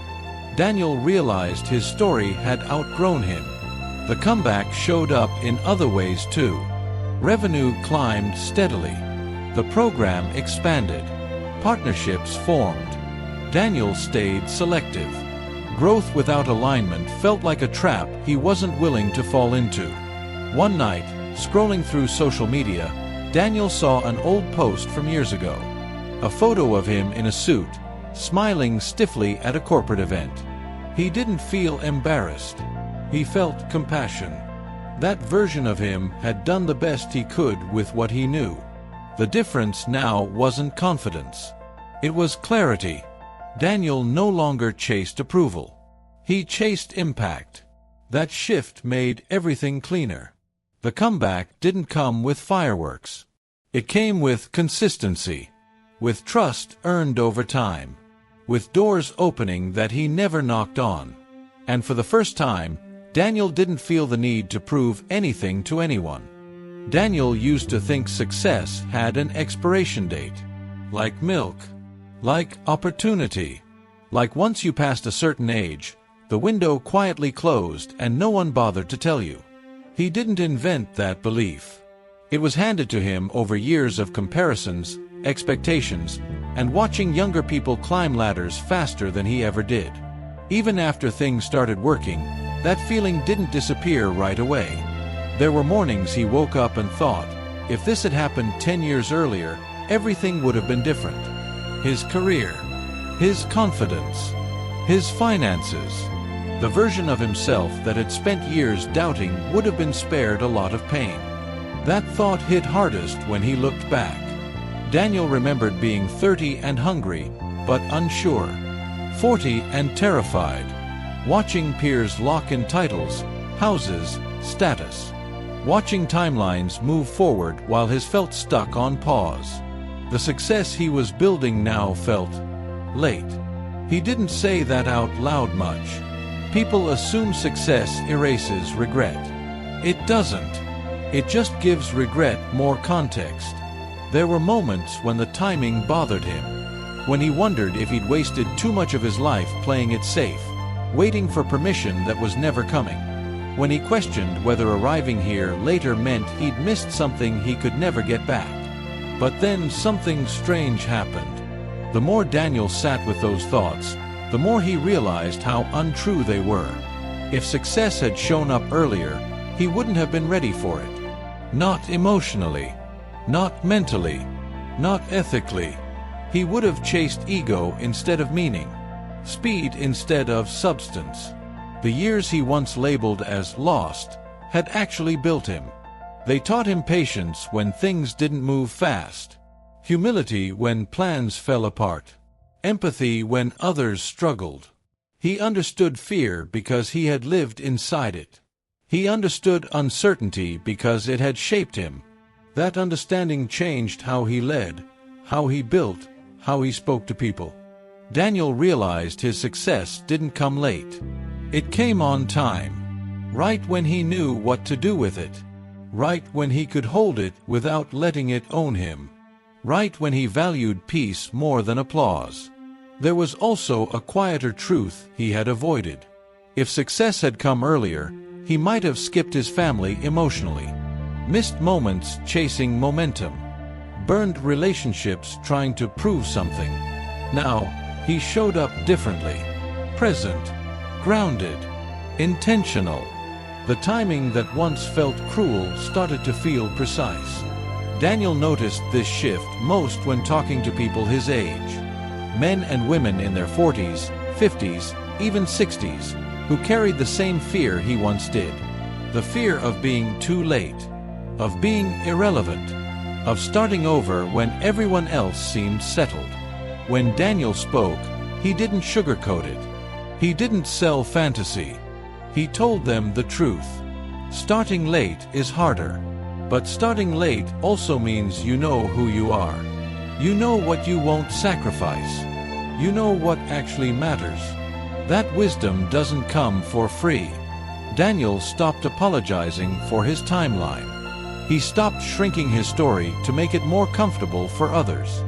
Daniel realized his story had outgrown him. The comeback showed up in other ways too. Revenue climbed steadily. The program expanded. Partnerships formed. Daniel stayed selective. Growth without alignment felt like a trap he wasn't willing to fall into. One night, scrolling through social media, Daniel saw an old post from years ago. A photo of him in a suit, smiling stiffly at a corporate event. He didn't feel embarrassed. He felt compassion. That version of him had done the best he could with what he knew. The difference now wasn't confidence. It was clarity. Daniel no longer chased approval. He chased impact. That shift made everything cleaner. The comeback didn't come with fireworks. It came with consistency, with trust earned over time, with doors opening that he never knocked on. And for the first time, Daniel didn't feel the need to prove anything to anyone. Daniel used to think success had an expiration date. Like milk. Like opportunity. Like once you passed a certain age, the window quietly closed and no one bothered to tell you. He didn't invent that belief. It was handed to him over years of comparisons, expectations, and watching younger people climb ladders faster than he ever did. Even after things started working, that feeling didn't disappear right away. There were mornings he woke up and thought, if this had happened 10 years earlier, everything would have been different. His career, his confidence, his finances. The version of himself that had spent years doubting would have been spared a lot of pain. That thought hit hardest when he looked back. Daniel remembered being 30 and hungry, but unsure, 40 and terrified, watching peers lock in titles, houses, status, watching timelines move forward while his felt stuck on pause. The success he was building now felt late. He didn't say that out loud much. People assume success erases regret. It doesn't. It just gives regret more context. There were moments when the timing bothered him, when he wondered if he'd wasted too much of his life playing it safe, waiting for permission that was never coming, when he questioned whether arriving here later meant he'd missed something he could never get back. But then something strange happened. The more Daniel sat with those thoughts, the more he realized how untrue they were. If success had shown up earlier, he wouldn't have been ready for it. Not emotionally, not mentally, not ethically. He would have chased ego instead of meaning, speed instead of substance. The years he once labeled as lost had actually built him. They taught him patience when things didn't move fast, humility when plans fell apart, empathy when others struggled. He understood fear because he had lived inside it. He understood uncertainty because it had shaped him. That understanding changed how he led, how he built, how he spoke to people. Daniel realized his success didn't come late. It came on time, right when he knew what to do with it, right when he could hold it without letting it own him, right when he valued peace more than applause. There was also a quieter truth he had avoided. If success had come earlier, he might have skipped his family emotionally, missed moments chasing momentum, burned relationships trying to prove something. Now, he showed up differently, present, grounded, intentional. The timing that once felt cruel started to feel precise. Daniel noticed this shift most when talking to people his age, men and women in their 40s, 50s, even 60s, who carried the same fear he once did. The fear of being too late, of being irrelevant, of starting over when everyone else seemed settled. When Daniel spoke, he didn't sugarcoat it. He didn't sell fantasy. He told them the truth. Starting late is harder, but starting late also means you know who you are. You know what you won't sacrifice. You know what actually matters. That wisdom doesn't come for free. Daniel stopped apologizing for his timeline. He stopped shrinking his story to make it more comfortable for others.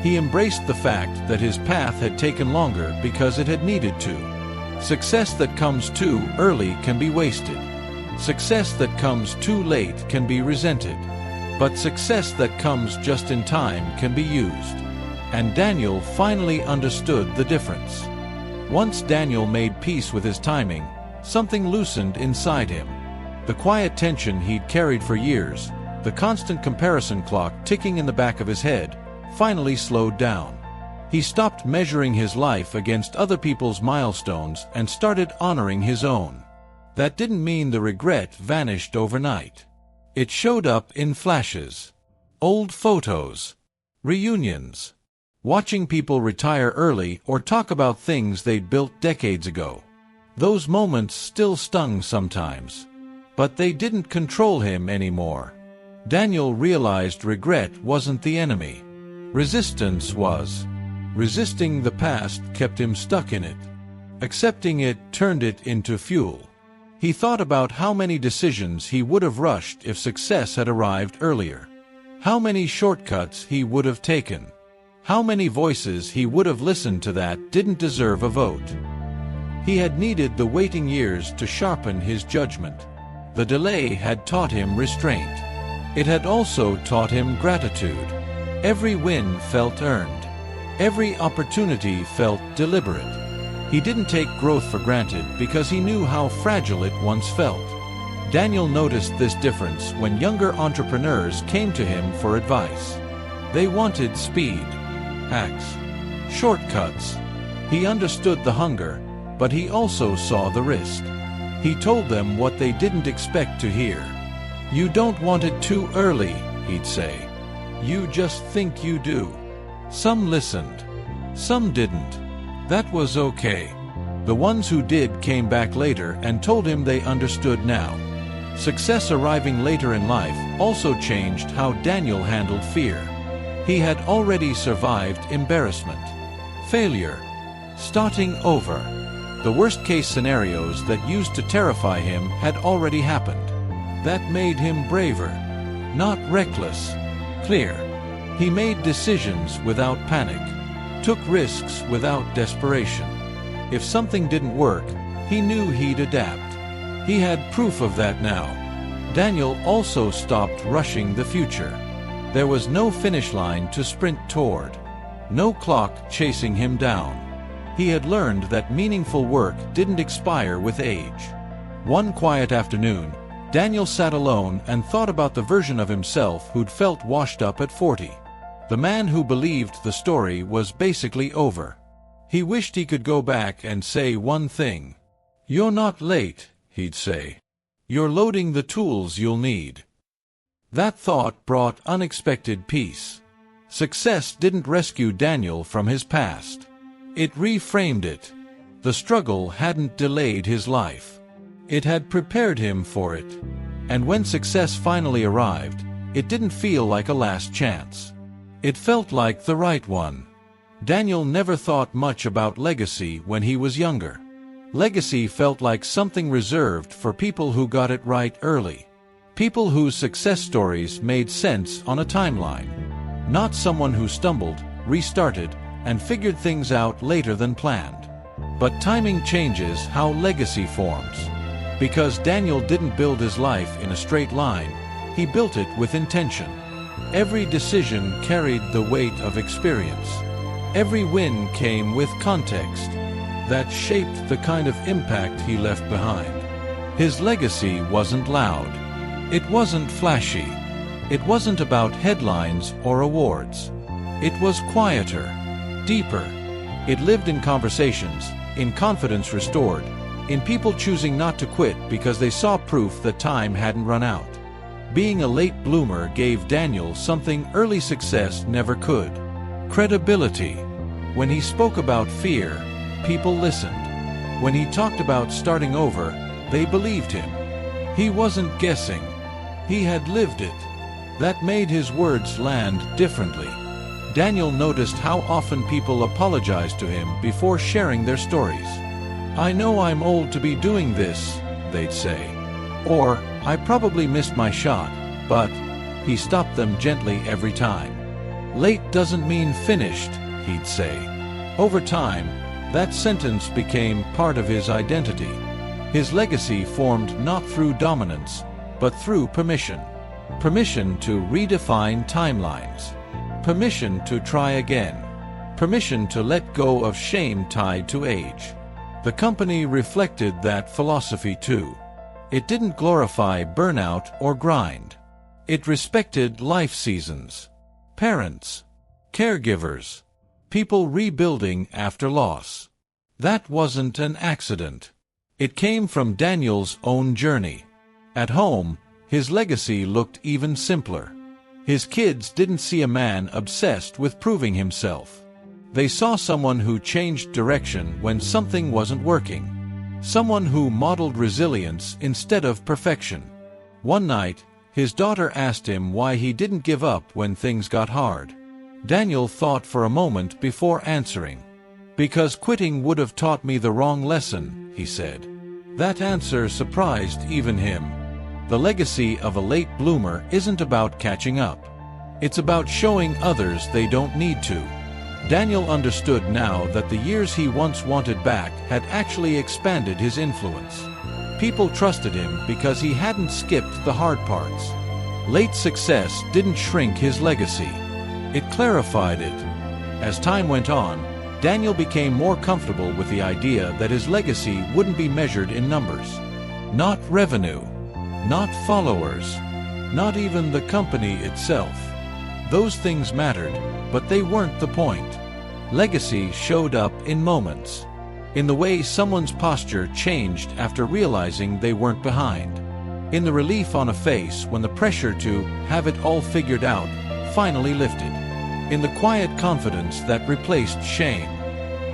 He embraced the fact that his path had taken longer because it had needed to. Success that comes too early can be wasted. Success that comes too late can be resented. But success that comes just in time can be used. And Daniel finally understood the difference. Once Daniel made peace with his timing, something loosened inside him. The quiet tension he'd carried for years, the constant comparison clock ticking in the back of his head, finally slowed down. He stopped measuring his life against other people's milestones and started honoring his own. That didn't mean the regret vanished overnight. It showed up in flashes. Old photos, reunions, watching people retire early or talk about things they'd built decades ago. Those moments still stung sometimes, but they didn't control him anymore. Daniel realized regret wasn't the enemy. Resistance was. Resisting the past kept him stuck in it. Accepting it turned it into fuel. He thought about how many decisions he would have rushed if success had arrived earlier. How many shortcuts he would have taken. How many voices he would have listened to that didn't deserve a vote. He had needed the waiting years to sharpen his judgment. The delay had taught him restraint. It had also taught him gratitude. Every win felt earned. Every opportunity felt deliberate. He didn't take growth for granted because he knew how fragile it once felt. Daniel noticed this difference when younger entrepreneurs came to him for advice. They wanted speed, hacks, shortcuts. He understood the hunger, but he also saw the risk. He told them what they didn't expect to hear. "You don't want it too early," he'd say. "You just think you do." Some listened. Some didn't. That was okay. The ones who did came back later and told him they understood now. Success arriving later in life also changed how Daniel handled fear. He had already survived embarrassment, failure, starting over. The worst-case scenarios that used to terrify him had already happened. That made him braver, not reckless, clear. He made decisions without panic, took risks without desperation. If something didn't work, he knew he'd adapt. He had proof of that now. Daniel also stopped rushing the future. There was no finish line to sprint toward, no clock chasing him down. He had learned that meaningful work didn't expire with age. One quiet afternoon, Daniel sat alone and thought about the version of himself who'd felt washed up at 40. The man who believed the story was basically over. He wished he could go back and say one thing. "You're not late," he'd say. "You're loading the tools you'll need." That thought brought unexpected peace. Success didn't rescue Daniel from his past. It reframed it. The struggle hadn't delayed his life. It had prepared him for it. And when success finally arrived, it didn't feel like a last chance. It felt like the right one. Daniel never thought much about legacy when he was younger. Legacy felt like something reserved for people who got it right early. People whose success stories made sense on a timeline. Not someone who stumbled, restarted, and figured things out later than planned. But timing changes how legacy forms. Because Daniel didn't build his life in a straight line, he built it with intention. Every decision carried the weight of experience. Every win came with context that shaped the kind of impact he left behind. His legacy wasn't loud. It wasn't flashy. It wasn't about headlines or awards. It was quieter, deeper. It lived in conversations, in confidence restored, in people choosing not to quit because they saw proof that time hadn't run out. Being a late bloomer gave Daniel something early success never could: credibility. When he spoke about fear, people listened. When he talked about starting over, they believed him. He wasn't guessing. He had lived it. That made his words land differently. Daniel noticed how often people apologized to him before sharing their stories. "I know I'm old to be doing this," they'd say. Or, "I probably missed my shot, but..." He stopped them gently every time. "Late doesn't mean finished," he'd say. Over time, that sentence became part of his identity. His legacy formed not through dominance, but through permission. Permission to redefine timelines. Permission to try again. Permission to let go of shame tied to age. The company reflected that philosophy too. It didn't glorify burnout or grind. It respected life seasons. Parents. Caregivers. People rebuilding after loss. That wasn't an accident. It came from Daniel's own journey. At home, his legacy looked even simpler. His kids didn't see a man obsessed with proving himself. They saw someone who changed direction when something wasn't working. Someone who modeled resilience instead of perfection. One night, his daughter asked him why he didn't give up when things got hard. Daniel thought for a moment before answering. "Because quitting would have taught me the wrong lesson," he said. That answer surprised even him. The legacy of a late bloomer isn't about catching up. It's about showing others they don't need to. Daniel understood now that the years he once wanted back had actually expanded his influence. People trusted him because he hadn't skipped the hard parts. Late success didn't shrink his legacy. It clarified it. As time went on, Daniel became more comfortable with the idea that his legacy wouldn't be measured in numbers. Not revenue, not followers, not even the company itself. Those things mattered, but they weren't the point. Legacy showed up in moments. In the way someone's posture changed after realizing they weren't behind. In the relief on a face when the pressure to have it all figured out finally lifted. In the quiet confidence that replaced shame.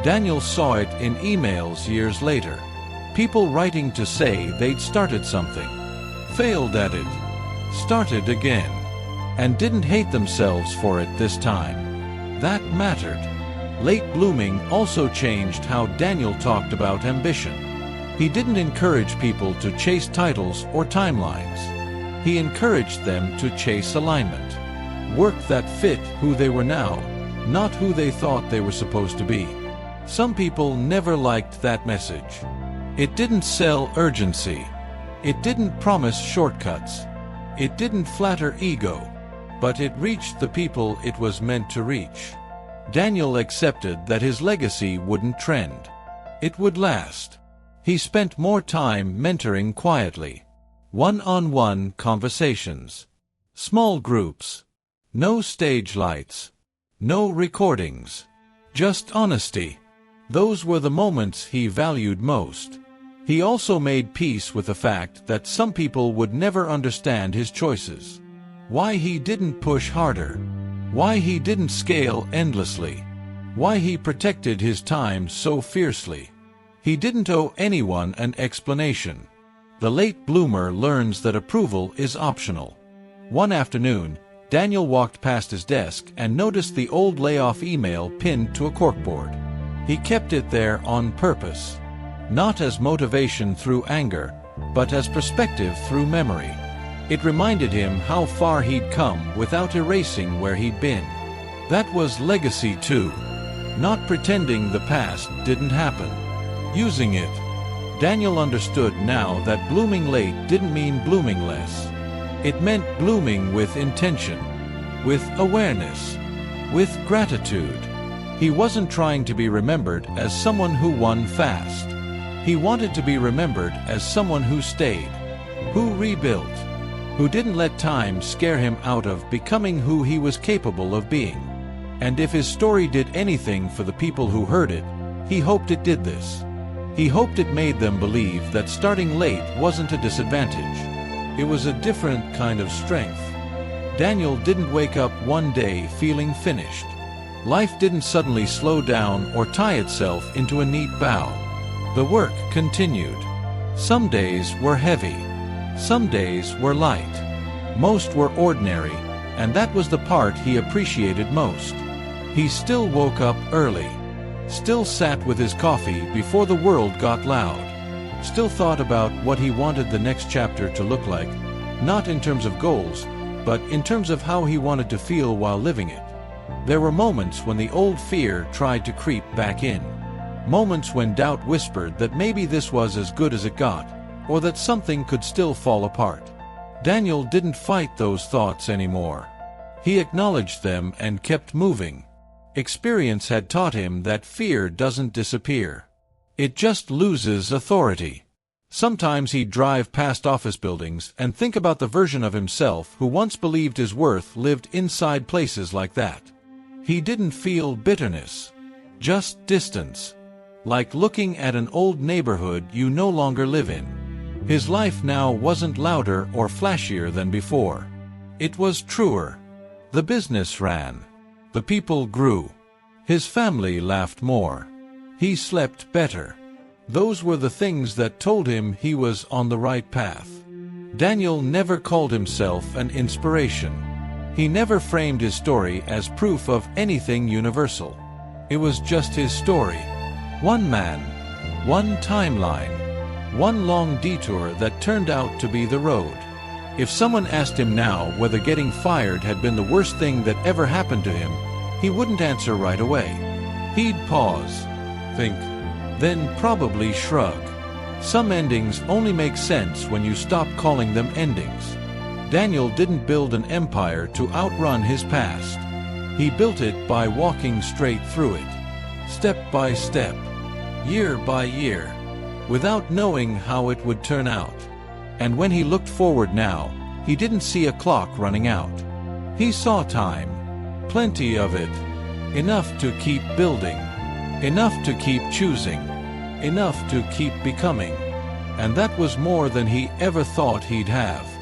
Daniel saw it in emails years later. People writing to say they'd started something, failed at it, started again, and didn't hate themselves for it this time. That mattered. Late blooming also changed how Daniel talked about ambition. He didn't encourage people to chase titles or timelines. He encouraged them to chase alignment. Work that fit who they were now, not who they thought they were supposed to be. Some people never liked that message. It didn't sell urgency. It didn't promise shortcuts. It didn't flatter ego. But it reached the people it was meant to reach. Daniel accepted that his legacy wouldn't trend. It would last. He spent more time mentoring quietly. One-on-one conversations. Small groups. No stage lights. No recordings. Just honesty. Those were the moments he valued most. He also made peace with the fact that some people would never understand his choices. Why he didn't push harder. Why he didn't scale endlessly. Why he protected his time so fiercely. He didn't owe anyone an explanation. The late bloomer learns that approval is optional. One afternoon, Daniel walked past his desk and noticed the old layoff email pinned to a corkboard. He kept it there on purpose. Not as motivation through anger, but as perspective through memory. It reminded him how far he'd come without erasing where he'd been. That was legacy too. Not pretending the past didn't happen. Using it. Daniel understood now that blooming late didn't mean blooming less. It meant blooming with intention, with awareness, with gratitude. He wasn't trying to be remembered as someone who won fast. He wanted to be remembered as someone who stayed, who rebuilt, who didn't let time scare him out of becoming who he was capable of being. And if his story did anything for the people who heard it, he hoped it did this. He hoped it made them believe that starting late wasn't a disadvantage. It was a different kind of strength. Daniel didn't wake up one day feeling finished. Life didn't suddenly slow down or tie itself into a neat bow. The work continued. Some days were heavy. Some days were light. Most were ordinary, and that was the part he appreciated most. He still woke up early. Still sat with his coffee before the world got loud. Still thought about what he wanted the next chapter to look like, not in terms of goals, but in terms of how he wanted to feel while living it. There were moments when the old fear tried to creep back in. Moments when doubt whispered that maybe this was as good as it got, or that something could still fall apart. Daniel didn't fight those thoughts anymore. He acknowledged them and kept moving. Experience had taught him that fear doesn't disappear. It just loses authority. Sometimes he'd drive past office buildings and think about the version of himself who once believed his worth lived inside places like that. He didn't feel bitterness, just distance. Like looking at an old neighborhood you no longer live in. His life now wasn't louder or flashier than before. It was truer. The business ran. The people grew. His family laughed more. He slept better. Those were the things that told him he was on the right path. Daniel never called himself an inspiration. He never framed his story as proof of anything universal. It was just his story. One man, one timeline, one long detour that turned out to be the road. If someone asked him now whether getting fired had been the worst thing that ever happened to him, he wouldn't answer right away. He'd pause, think, then probably shrug. Some endings only make sense when you stop calling them endings. Daniel didn't build an empire to outrun his past. He built it by walking straight through it, step by step, year by year, without knowing how it would turn out. And when he looked forward now, he didn't see a clock running out. He saw time, plenty of it, enough to keep building, enough to keep choosing, enough to keep becoming. And that was more than he ever thought he'd have.